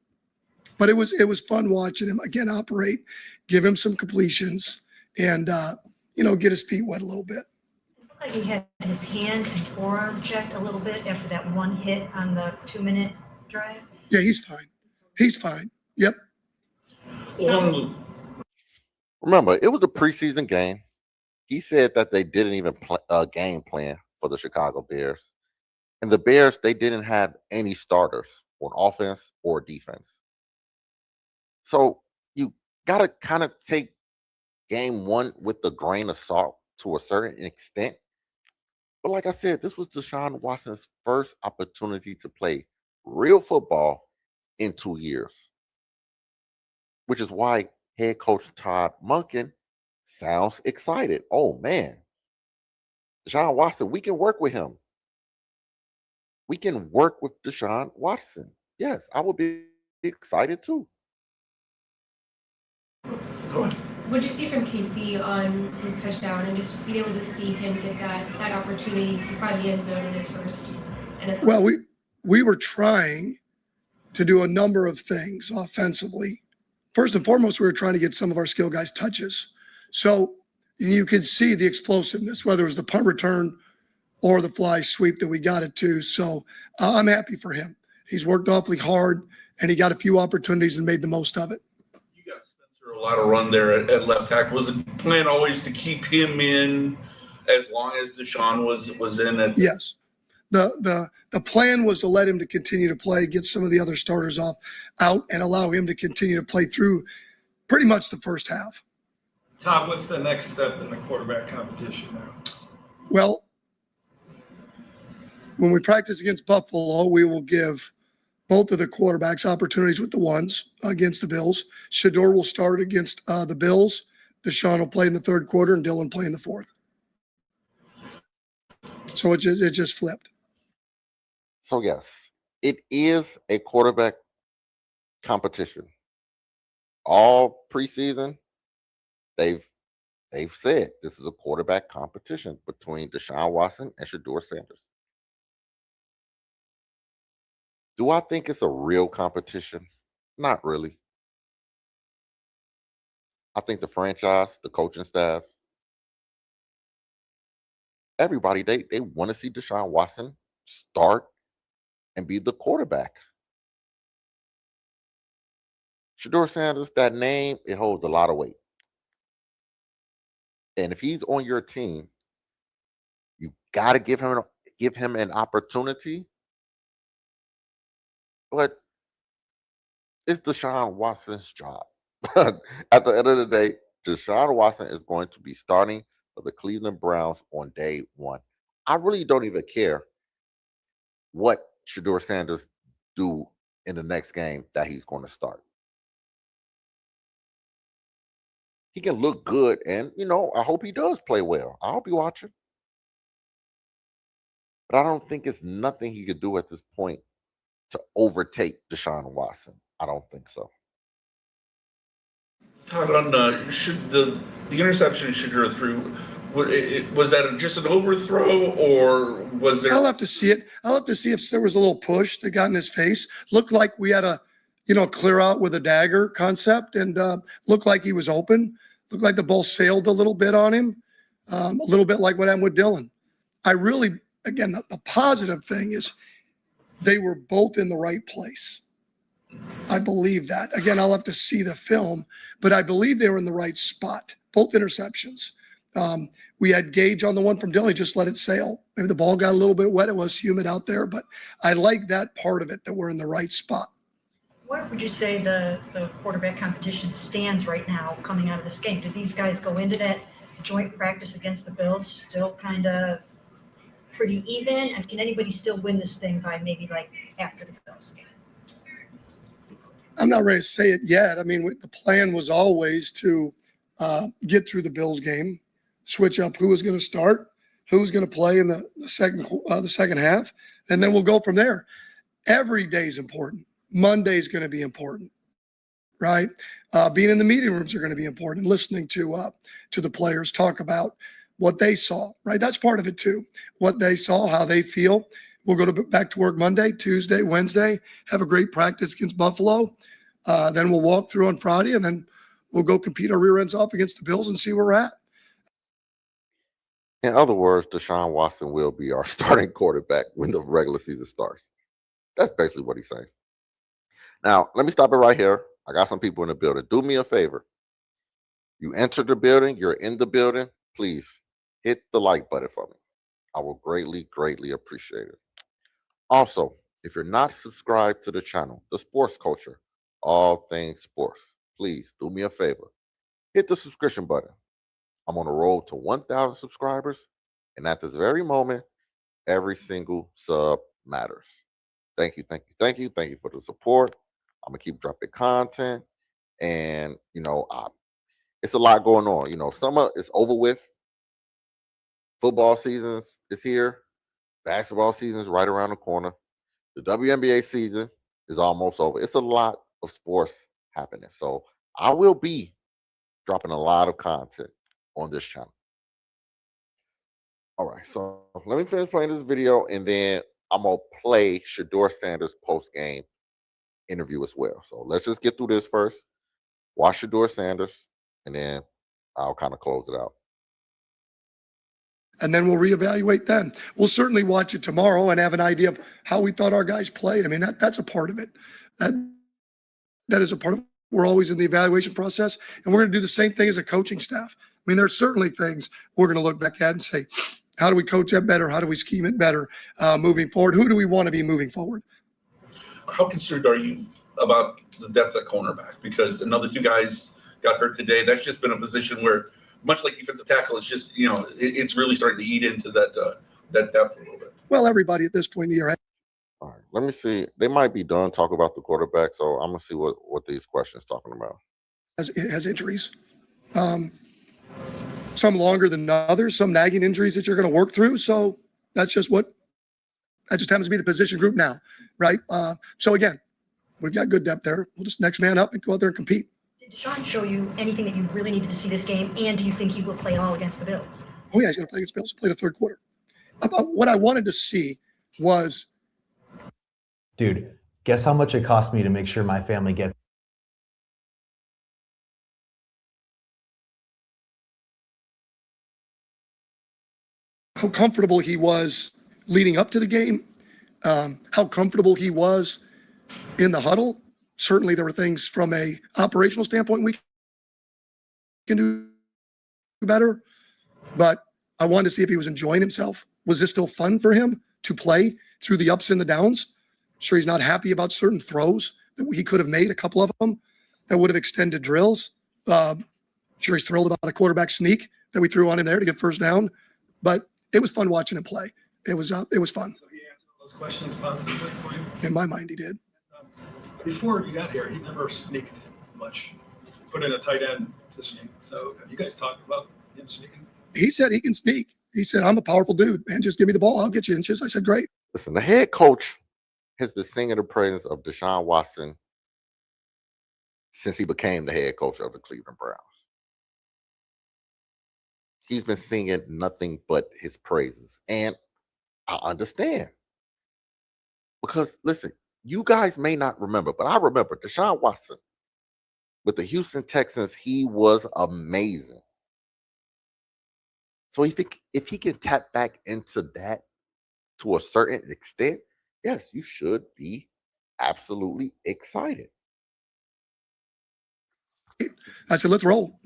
But it was fun watching him, again, operate, give him some completions, and, get his feet wet a little bit. It looked like he had his hand and forearm checked a little bit after that one hit on the 2-minute drive. Yeah, he's fine. He's fine. Yep. Remember, it was a preseason game. He said that they didn't even game plan for the Chicago Bears. And the Bears, they didn't have any starters on offense or defense. So you got to kind of take game one with the grain of salt to a certain extent. But like I said, this was Deshaun Watson's first opportunity to play real football in 2 years, which is why head coach Todd Monken sounds excited. Oh, man. Deshaun Watson, we can work with him. We can work with Deshaun Watson. Yes, I would be excited too. Go ahead. What did you see from KC on his touchdown and just being able to see him get that opportunity to find the end zone in his first NFL? Well, we were trying to do a number of things offensively. First and foremost, we were trying to get some of our skill guys touches. So you could see the explosiveness, whether it was the punt return or the fly sweep that we got it to. So I'm happy for him. He's worked awfully hard, and he got a few opportunities and made the most of it. You got Spencer a lot of run there at left tackle. Was the plan always to keep him in as long as Deshaun was in it? Yes. The plan was to let him to continue to play, get some of the other starters out, and allow him to continue to play through pretty much the first half. Todd, what's the next step in the quarterback competition now? Well, when we practice against Buffalo, we will give both of the quarterbacks opportunities with the ones against the Bills. Shedeur will start against the Bills. Deshaun will play in the third quarter, and Dylan play in the fourth. So it just flipped. So yes, it is a quarterback competition. All preseason, they've said this is a quarterback competition between Deshaun Watson and Shedeur Sanders. Do I think it's a real competition? Not really. I think the franchise, the coaching staff, everybody, they want to see Deshaun Watson start and be the quarterback. Shedeur Sanders, that name, it holds a lot of weight. And if he's on your team, you got to give him an opportunity. But it's Deshaun Watson's job. At the end of the day, Deshaun Watson is going to be starting for the Cleveland Browns on day one. I really don't even care what Shedeur Sanders do in the next game that he's going to start. He can look good, and I hope he does play well. I'll be watching. But I don't think it's nothing he could do at this point to overtake Deshaun Watson. I don't think so. Todd, on should the interception Shedeur threw, was that just an overthrow, or was there? I'll have to see it. I'll have to see if there was a little push that got in his face. Looked like we had a, clear out with a dagger concept, and looked like he was open. Looked like the ball sailed a little bit on him, a little bit like what happened with Dylan. I really, again, the positive thing is they were both in the right place. I believe that. Again, I'll have to see the film, but I believe they were in the right spot, both interceptions. We had Gage on the one from Dylan, he just let it sail. Maybe the ball got a little bit wet. It was humid out there, but I like that part of it, that we're in the right spot. Where would you say the quarterback competition stands right now coming out of this game? Do these guys go into that joint practice against the Bills still kind of pretty even? And can anybody still win this thing by maybe like after the Bills game? I'm not ready to say it yet. I mean, the plan was always to get through the Bills game, switch up who was going to start, who was going to play in the second half, and then we'll go from there. Every day is important. Monday is going to be important, right? Being in the meeting rooms are going to be important. Listening to the players talk about what they saw, right? That's part of it too. What they saw, how they feel. We'll go back to work Monday, Tuesday, Wednesday, have a great practice against Buffalo. Then we'll walk through on Friday, and then we'll go compete our rear ends off against the Bills and see where we're at. In other words, Deshaun Watson will be our starting quarterback when the regular season starts. That's basically what he's saying. Now, let me stop it right here. I got some people in the building. Do me a favor. You enter the building, you're in the building, please hit the like button for me. I will greatly, greatly appreciate it. Also, if you're not subscribed to the channel, The Sports Culture, all things sports, please do me a favor. Hit the subscription button. I'm on the road to 1,000 subscribers, and at this very moment, every single sub matters. Thank you, thank you, thank you. Thank you for the support. I'm going to keep dropping content, and, it's a lot going on. Summer is over with. Football season is here. Basketball season is right around the corner. The WNBA season is almost over. It's a lot of sports happening. So I will be dropping a lot of content on this channel. All right, so let me finish playing this video, and then I'm going to play Shedeur Sanders' post-game interview as well. So let's just get through this first. Watch Shedeur Sanders, and then I'll kind of close it out. And then we'll reevaluate then. We'll certainly watch it tomorrow and have an idea of how we thought our guys played. I mean, that's a part of it. That is a part of it. We're always in the evaluation process, and we're going to do the same thing as a coaching staff. I mean, there's certainly things we're going to look back at and say, how do we coach that better? How do we scheme it better moving forward? Who do we want to be moving forward? How concerned are you about the depth at cornerback? Because another two guys got hurt today. That's just been a position where, much like defensive tackle, it's just, it's really starting to eat into that depth a little bit. Well, everybody at this point in the year. All right, let me see. They might be done talking about the quarterback, so I'm going to see what these questions talking about. Has injuries. Some longer than others, some nagging injuries that you're going to work through. So that just happens to be the position group now, right? So again, we've got good depth there. We'll just next man up and go out there and compete. Did Deshaun show you anything that you really needed to see this game? And do you think he will play all against the Bills? Oh yeah, he's going to play against the Bills, play the third quarter. What I wanted to see was, dude, guess how much it cost me to make sure my family gets how comfortable he was leading up to the game, how comfortable he was in the huddle. Certainly there were things from a operational standpoint we can do better, but I wanted to see if he was enjoying himself. Was this still fun for him to play through the ups and the downs? I'm sure he's not happy about certain throws that he could have made, a couple of them that would have extended drills. Sure he's thrilled about a quarterback sneak that we threw on him there to get first down, but it was fun watching him play. It was fun. So he answered those questions positively for you? In my mind, he did. Before you got here, he never sneaked much. Put in a tight end to sneak. So have you guys talked about him sneaking? He said he can sneak. He said, I'm a powerful dude, man. Just give me the ball. I'll get you inches. I said, great. Listen, the head coach has been singing the praises of Deshaun Watson since he became the head coach of the Cleveland Browns. He's been singing nothing but his praises. And I understand. Because, listen, you guys may not remember, but I remember Deshaun Watson with the Houston Texans. He was amazing. So if he can tap back into that to a certain extent, yes, you should be absolutely excited. I said, let's roll.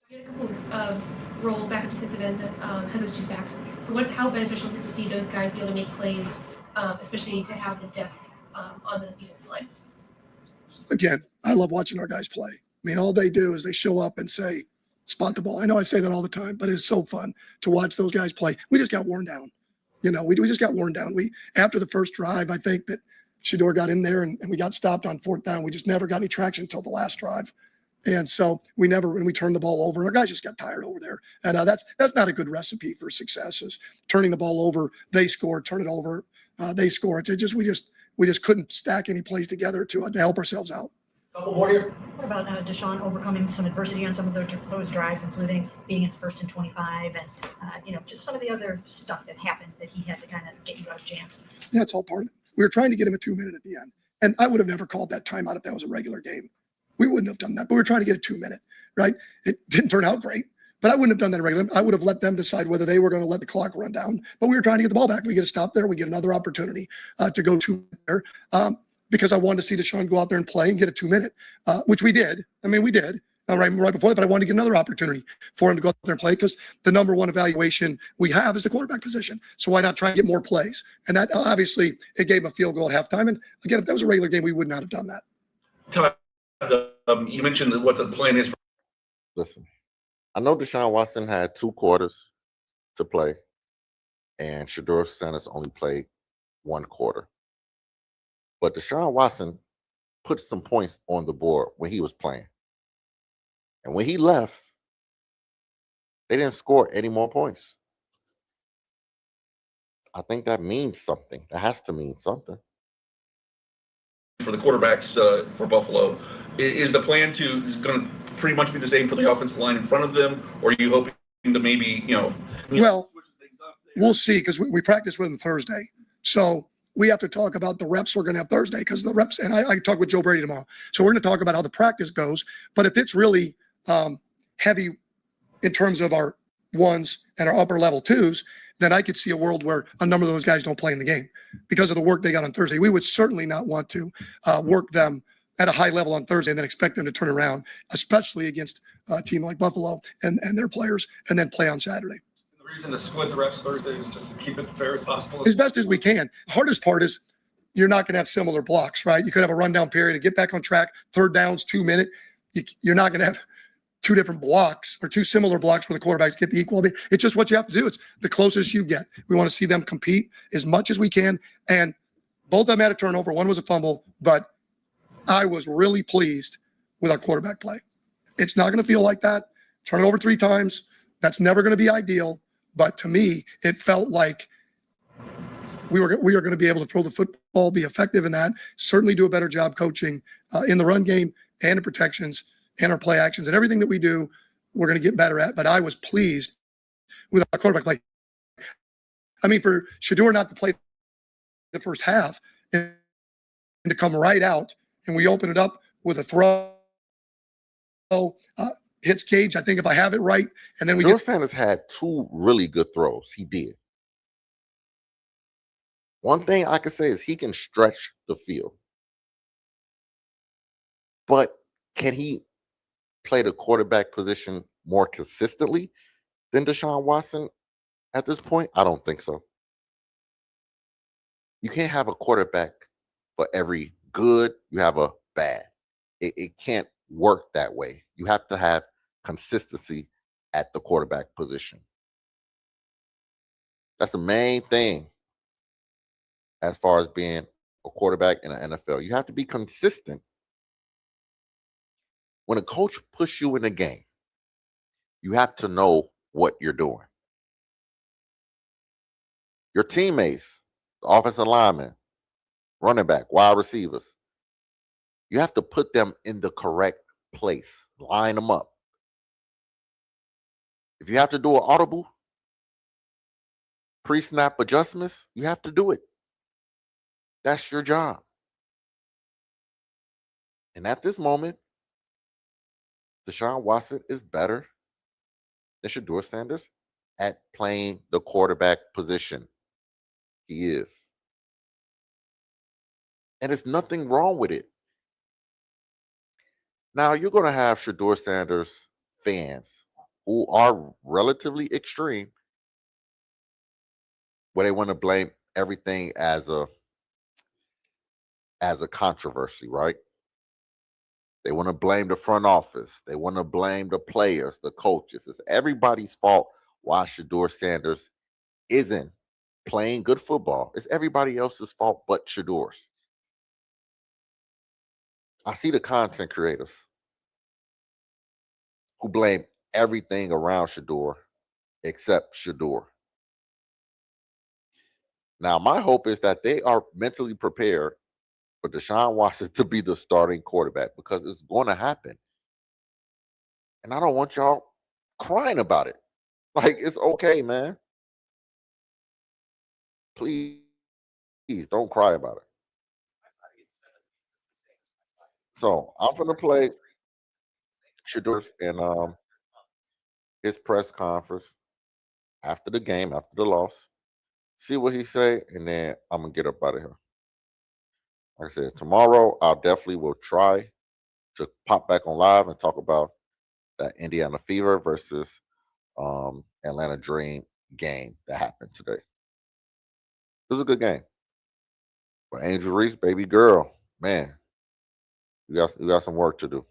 You had a couple roll back at defensive ends that had those 2 sacks. So how beneficial is it to see those guys be able to make plays, especially to have the depth on the defensive line? Again, I love watching our guys play. I mean, all they do is they show up and say, spot the ball. I know I say that all the time, but it's so fun to watch those guys play. We just got worn down. You know, we just got worn down. After the first drive, I think that Shedeur got in there and we got stopped on 4th down. We just never got any traction until the last drive. And so we turned the ball over. Our guys just got tired over there. And that's not a good recipe for success, is turning the ball over. They score, turn it over. They score. We just couldn't stack any plays together to help ourselves out. Couple more here. What about Deshaun overcoming some adversity on some of those drives, including being in 1st and 25 and, just some of the other stuff that happened that he had to kind of get you out of jams? Yeah, it's all part of it. We were trying to get him a 2-minute at the end. And I would have never called that timeout if that was a regular game. We wouldn't have done that, but we were trying to get a 2-minute, right? It didn't turn out great, but I wouldn't have done that in regular. I would have let them decide whether they were going to let the clock run down, but we were trying to get the ball back. We get a stop there. We get another opportunity to go 2 there. Because I wanted to see Deshaun go out there and play and get a 2-minute, which we did. I mean, we did right before that, but I wanted to get another opportunity for him to go out there and play, because the number one evaluation we have is the quarterback position. So why not try and get more plays? And that obviously it gave him a field goal at halftime. And again, if that was a regular game, we would not have done that. You mentioned what the plan is. Listen, I know Deshaun Watson had 2 quarters to play, and Shedeur Sanders only played 1 quarter. But Deshaun Watson put some points on the board when he was playing. And when he left, they didn't score any more points. I think that means something. That has to mean something. For the quarterbacks for Buffalo, is the plan going to pretty much be the same for the offensive line in front of them, or are you hoping to maybe, Well, we'll see, because we practice with them Thursday. So we have to talk about the reps we're going to have Thursday, because the reps, and I talk with Joe Brady tomorrow. So we're going to talk about how the practice goes. But if it's really heavy in terms of our 1s and our upper level 2s, then I could see a world where a number of those guys don't play in the game because of the work they got on Thursday. We would certainly not want to work them at a high level on Thursday and then expect them to turn around, especially against a team like Buffalo and their players, and then play on Saturday. The reason to split the reps Thursday is just to keep it fair as possible. As best as we can. The hardest part is you're not going to have similar blocks, right? You could have a rundown period and get back on track. 3rd downs, 2-minute. You're not going to have 2 different blocks or 2 similar blocks where the quarterbacks get the equality. It's just what you have to do. It's the closest you get. We want to see them compete as much as we can. And both of them had a turnover. 1 was a fumble, but I was really pleased with our quarterback play. It's not going to feel like that. Turn it over 3 times. That's never going to be ideal. But to me, it felt like we are going to be able to throw the football, be effective in that, certainly do a better job coaching in the run game and the protections and our play actions, and everything that we do, we're going to get better at. But I was pleased with our quarterback play. I mean, for Shedeur not to play the first half and to come right out, and we open it up with a throw, hits Cage, I think, if I have it right, and then Shedeur Sanders had 2 really good throws. He did. One thing I could say is he can stretch the field. But can he play the quarterback position more consistently than Deshaun Watson at this point? I don't think so. You can't have a quarterback for every good, you have a bad. It can't work that way. You have to have consistency at the quarterback position. That's the main thing as far as being a quarterback in the NFL. You have to be consistent. When a coach puts you in a game, you have to know what you're doing. Your teammates, the offensive linemen, running back, wide receivers, You have to put them in the correct place, line them up. If you have to do an audible, pre-snap adjustments, you have to do it. That's your job. And at this moment, Deshaun Watson is better than Shedeur Sanders at playing the quarterback position. He is. And there's nothing wrong with it. Now, you're going to have Shedeur Sanders fans who are relatively extreme, where they want to blame everything as a controversy, right? They want to blame the front office. They want to blame the players, the coaches. It's everybody's fault why Shedeur Sanders isn't playing good football. It's everybody else's fault but Shedeur's. I see the content creators who blame everything around Shedeur except Shedeur. Now, my hope is that they are mentally prepared for Deshaun Watson to be the starting quarterback, because it's going to happen. And I don't want y'all crying about it. Like, it's okay, man. Please don't cry about it. So I'm going to play Shedeur's in his press conference after the game, after the loss. See what he say, and then I'm going to get up out of here. Like I said, tomorrow I'll definitely will try to pop back on live and talk about that Indiana Fever versus Atlanta Dream game that happened today. It was a good game. But Angel Reese, baby girl, man, you got some work to do.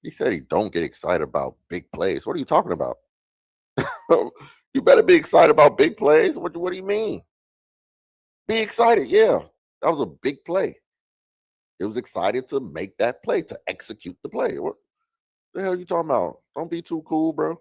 He said he don't get excited about big plays. What are you talking about? You better be excited about big plays. What do you mean? Be excited, yeah. That was a big play. It was excited to make that play, to execute the play. What the hell are you talking about? Don't be too cool, bro.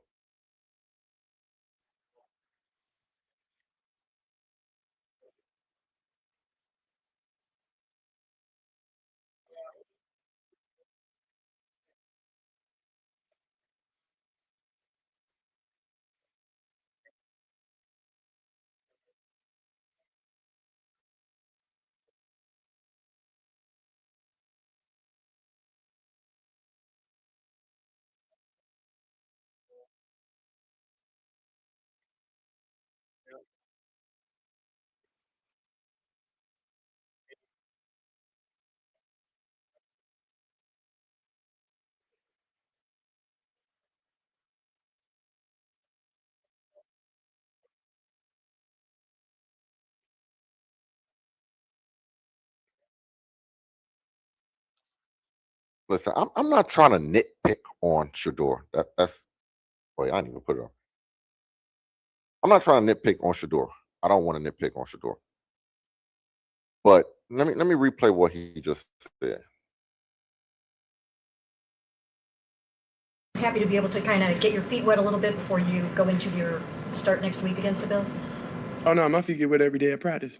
Listen, I'm not trying to nitpick on Shedeur. That's wait, I didn't even put it on. I'm not trying to nitpick on Shedeur. I don't want to nitpick on Shedeur. But let me replay what he just said. Happy to be able to kind of get your feet wet a little bit before you go into your start next week against the Bills? Oh no, my feet get wet every day at practice.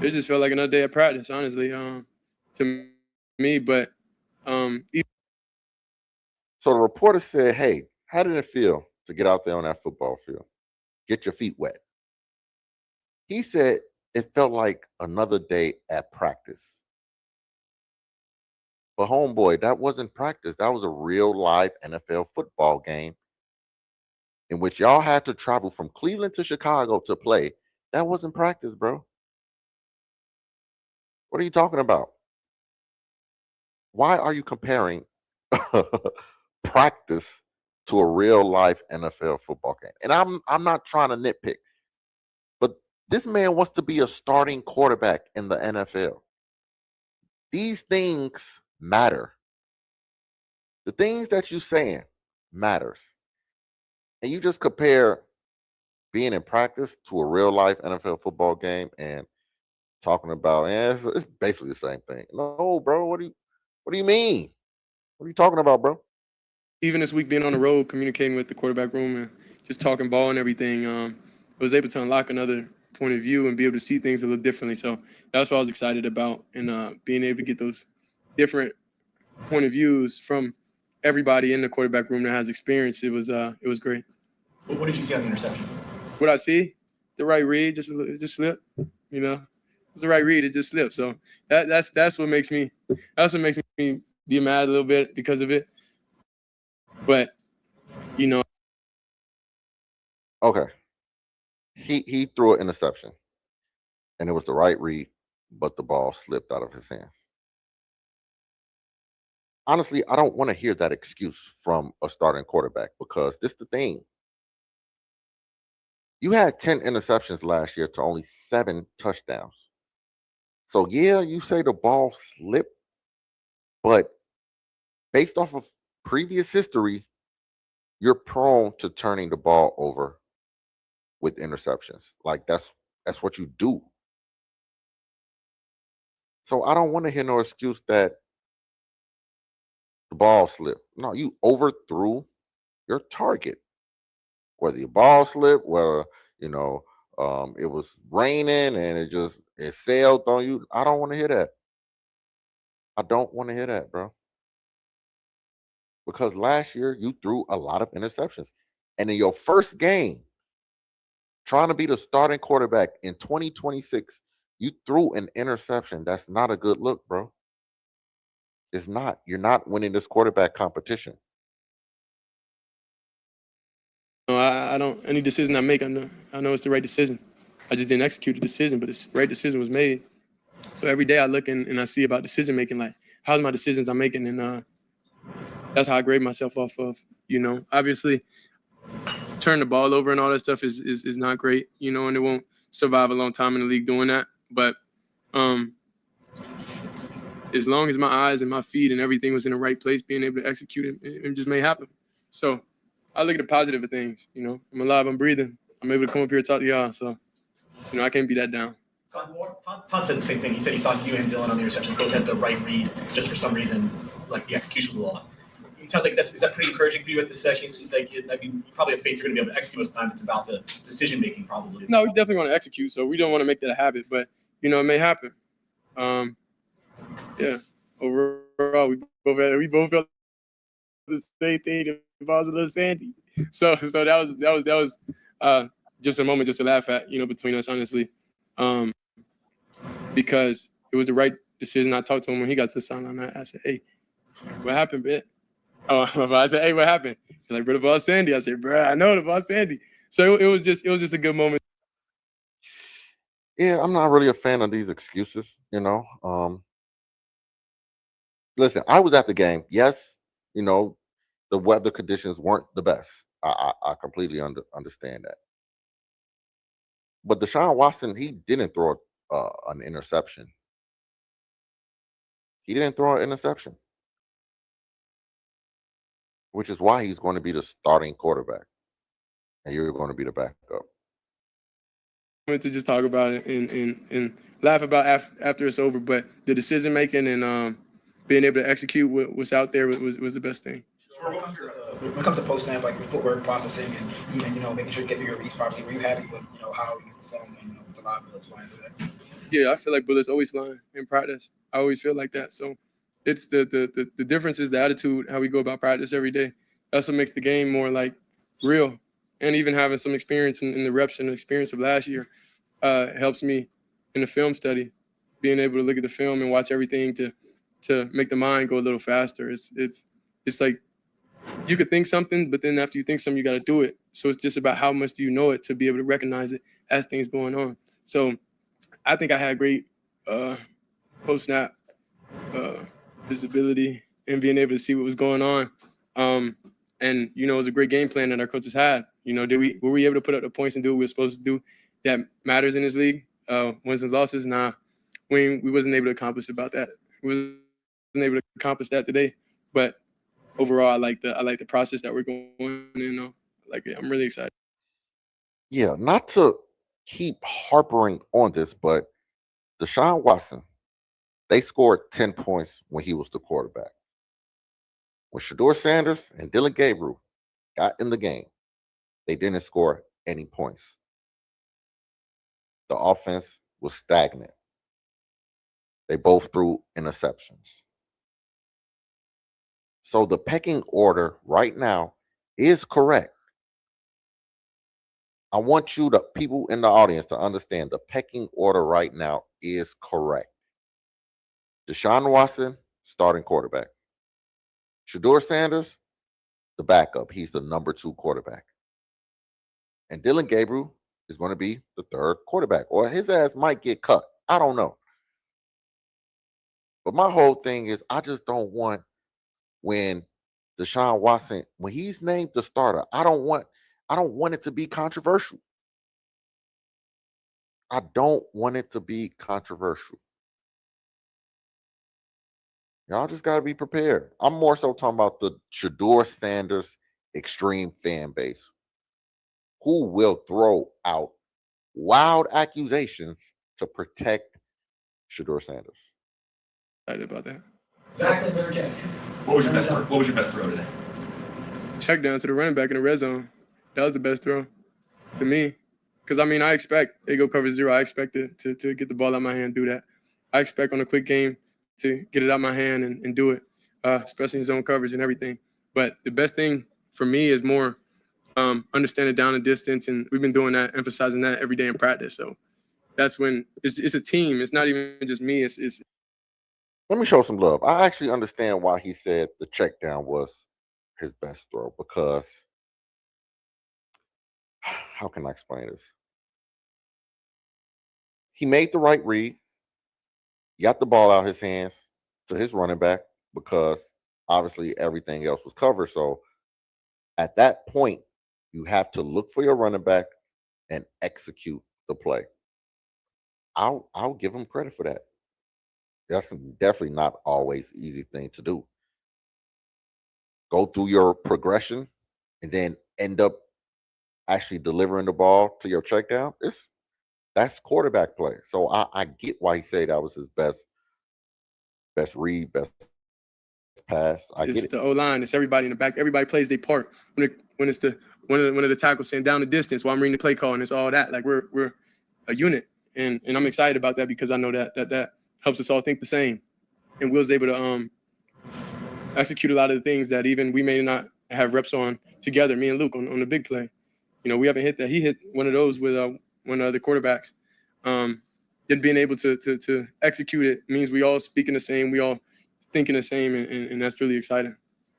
It just felt like another day of practice, honestly, to me. But So the reporter said, "Hey, how did it feel to get out there on that football field, get your feet wet?" He said it felt like another day at practice. But homeboy, that wasn't practice. That was a real live NFL football game in which y'all had to travel from Cleveland to Chicago to play, that wasn't practice, bro. What are you talking about? Why are you comparing practice to a real life NFL football game? And I'm not trying to nitpick, but this man wants to be a starting quarterback in the NFL. These things matter. The things that you're saying matters. And you just compare being in practice to a real life NFL football game and talking about, it's basically the same thing. No, bro, what do you mean? What are you talking about, bro? Even this week being on the road, communicating with the quarterback room and just talking ball and everything, I was able to unlock another point of view and be able to see things a little differently. So that's what I was excited about, and being able to get those different point of views from everybody in the quarterback room that has experience. It was great. What did you see on the interception? What I see, the right read, just slip. You know, it's the right read. It just slipped. So that's what makes me be mad a little bit because of it. But Okay. He threw an interception, and it was the right read, but the ball slipped out of his hands. Honestly, I don't want to hear that excuse from a starting quarterback, because this is the thing. You had 10 interceptions last year to only 7 touchdowns. So, yeah, you say the ball slipped, but based off of previous history, you're prone to turning the ball over with interceptions. Like, that's what you do. So I don't want to hear no excuse that the ball slipped. No, you overthrew your target. Whether your ball slipped, whether it was raining and it sailed on you. I don't want to hear that. I don't want to hear that, bro. Because last year you threw a lot of interceptions. And in your first game, trying to be the starting quarterback in 2026, you threw an interception. That's not a good look, bro. It's not. You're not winning this quarterback competition. No, I don't. Any decision I make, I know it's the right decision. I just didn't execute the decision, but the right decision was made. So every day I look and I see about decision making, like how's my decisions I'm making, and that's how I grade myself off of. Obviously, turn the ball over and all that stuff is not great, and it won't survive a long time in the league doing that. But as long as my eyes and my feet and everything was in the right place, being able to execute it just may happen. So I look at the positive of things. I'm alive, I'm breathing. I'm able to come up here and talk to y'all. So, I can't be that down. Todd said the same thing. He said he thought you and Dylan on the reception both had the right read. Just for some reason, like the execution was a lot. It sounds like is that pretty encouraging for you at the second? Like, you probably have faith you're going to be able to execute most of the time. It's about the decision making, probably. No, we definitely want to execute. So we don't want to make that a habit, but it may happen. Yeah. Overall, we both felt the same thing. It was a little sandy. So that was just a moment just to laugh at, between us, honestly. Because it was the right decision. I talked to him when he got to the sideline. I said, "Hey, what happened, man?" I said, "Hey, what happened?" He's like, "Bro, the ball's sandy." I said, "Bro, I know the ball's sandy." So it was just a good moment. Yeah, I'm not really a fan of these excuses, Listen, I was at the game. Yes, the weather conditions weren't the best. I completely understand that. But Deshaun Watson, he didn't throw an interception. He didn't throw an interception, which is why he's going to be the starting quarterback, and you're going to be the backup. To just talk about it and laugh about after it's over, but the decision making and being able to execute what's out there was the best thing. When it comes to post-snap, like with footwork processing and even making sure you get through your reads properly, were you happy with how you performed and with a lot of bullets flying today? Yeah, I feel like bullets always flying in practice. I always feel like that. So it's the difference is the attitude, how we go about practice every day. That's what makes the game more like real. And even having some experience in the reps and the experience of last year helps me in the film study, being able to look at the film and watch everything to make the mind go a little faster. It's like you could think something, but then after you think something, you got to do it. So it's just about how much do you know it to be able to recognize it as things going on. So I think I had great post-snap visibility and being able to see what was going on. And, you know, it was a great game plan that our coaches had. You know, were we able to put up the points and do what we were supposed to do that matters in this league? Wins and losses? Nah, we wasn't able to accomplish about that. We wasn't able to accomplish that today. But overall, I like the process that we're going. You know, like it. I'm really excited. Yeah, not to keep harping on this, but Deshaun Watson, they scored 10 points when he was the quarterback. When Shedeur Sanders and Dylan Gabriel got in the game, they didn't score any points. The offense was stagnant. They both threw interceptions. So the pecking order right now is correct. I want you, the people in the audience, to understand the pecking order right now is correct. Deshaun Watson, starting quarterback. Shedeur Sanders, the backup. He's the number 2 quarterback. And Dylan Gabriel is going to be the 3rd quarterback, or his ass might get cut. I don't know. But my whole thing is I just don't want, when Deshaun Watson, when he's named the starter, I don't want it to be controversial. I don't want it to be controversial. Y'all just got to be prepared. I'm more so talking about the Shedeur Sanders extreme fan base, who will throw out wild accusations to protect Shedeur Sanders. Excited about that. What was your best throw? What was your best throw today? Check down to the running back in the red zone. That was the best throw to me. Because, I mean, I expect they go cover 0. I expect it to get the ball out of my hand, do that. I expect on a quick game to get it out of my hand and do it, especially in zone coverage and everything. But the best thing for me is more understanding down and distance, and we've been doing that, emphasizing that every day in practice. So that's when it's a team. It's not even just me. It's Let me show some love. I actually understand why he said the check down was his best throw, because how can I explain this? He made the right read. He got the ball out of his hands to his running back, because obviously everything else was covered. So at that point, you have to look for your running back and execute the play. I'll give him credit for that. That's definitely not always an easy thing to do. Go through your progression and then end up actually delivering the ball to your check down. That's quarterback play. So I get why he said that was his best read, best pass. I get it's it. the O-line. It's everybody in the back. Everybody plays their part. When it's one of the tackles saying down the distance while I'm reading the play call, and it's all that. Like we're a unit, and I'm excited about that, because I know that helps us all think the same. And Will's able to execute a lot of the things that even we may not have reps on together, me and Luke, on the big play. You know, we haven't hit that. He hit one of those with one of the quarterbacks. And being able to execute it means we all speaking the same, we all thinking the same, and that's really exciting.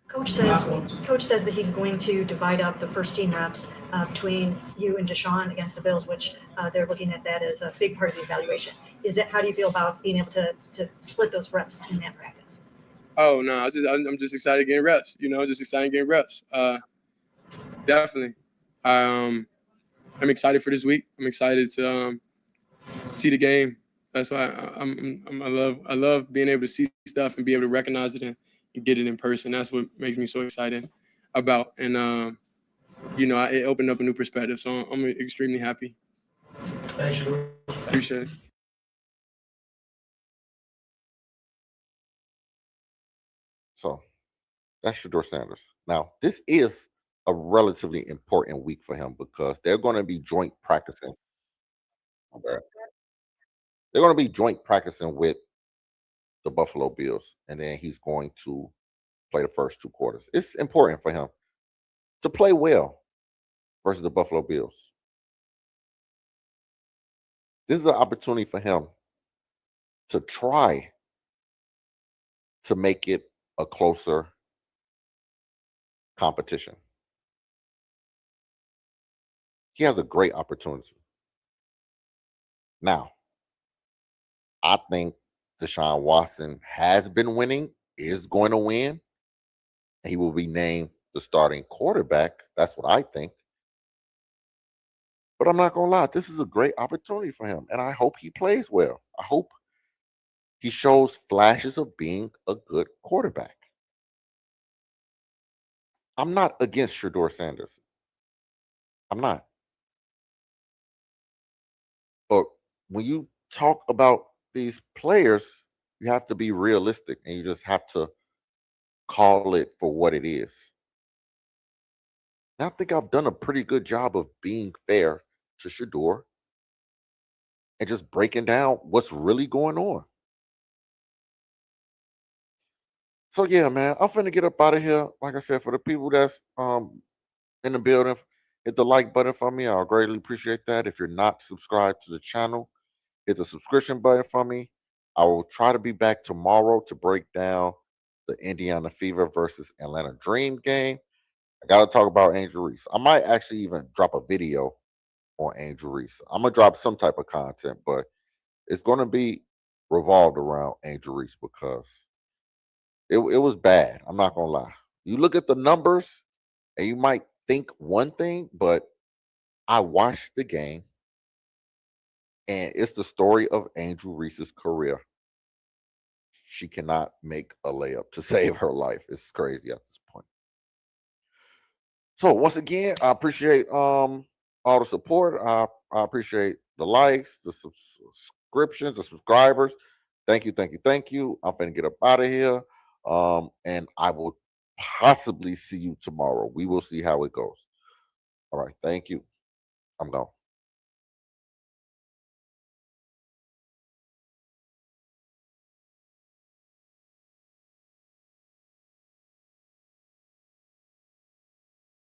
Coach says that he's going to divide up the first team reps between you and Deshaun against the Bills, which they're looking at that as a big part of the evaluation. How do you feel about being able to split those reps in that practice? Oh no, I'm just excited getting reps. You know, just excited getting reps. Definitely. I'm excited for this week. I'm excited to see the game. That's why I love being able to see stuff and be able to recognize it and get it in person. That's what makes me so excited about. And you know, it opened up a new perspective. So I'm extremely happy. Thanks, Shedeur. Appreciate it. So that's Shedeur Sanders. Now, this is a relatively important week for him, because they're going to be joint practicing. Okay. They're going to be joint practicing with the Buffalo Bills, and then he's going to play the first 2 quarters. It's important for him to play well versus the Buffalo Bills. This is an opportunity for him to try to make it a closer competition. He has a great opportunity. Now, I think Deshaun Watson has been winning, is going to win. He will be named the starting quarterback. That's what I think. But I'm not going to lie, this is a great opportunity for him. And I hope he plays well. I hope he shows flashes of being a good quarterback. I'm not against Shedeur Sanders. I'm not. But when you talk about these players, you have to be realistic and you just have to call it for what it is. And I think I've done a pretty good job of being fair to Shedeur and just breaking down what's really going on. So yeah, man, I'm finna get up out of here. Like I said, for the people that's in the building, hit the like button for me. I'll greatly appreciate that. If you're not subscribed to the channel, hit the subscription button for me. I will try to be back tomorrow to break down the Indiana Fever versus Atlanta Dream game. I got to talk about Angel Reese. I might actually even drop a video on Angel Reese. I'm going to drop some type of content, but it's going to be revolved around Angel Reese because it was bad. I'm not going to lie. You look at the numbers and you might think one thing, but I watched the game and it's the story of Angel Reese's career. She cannot make a layup to save her life. It's crazy at this point. So once again, I appreciate all the support. I appreciate the likes, the subscriptions, the subscribers. Thank you, thank you, thank you. I'm gonna get up out of here. And I will possibly see you tomorrow. We will see how it goes. All right, thank you. I'm gone.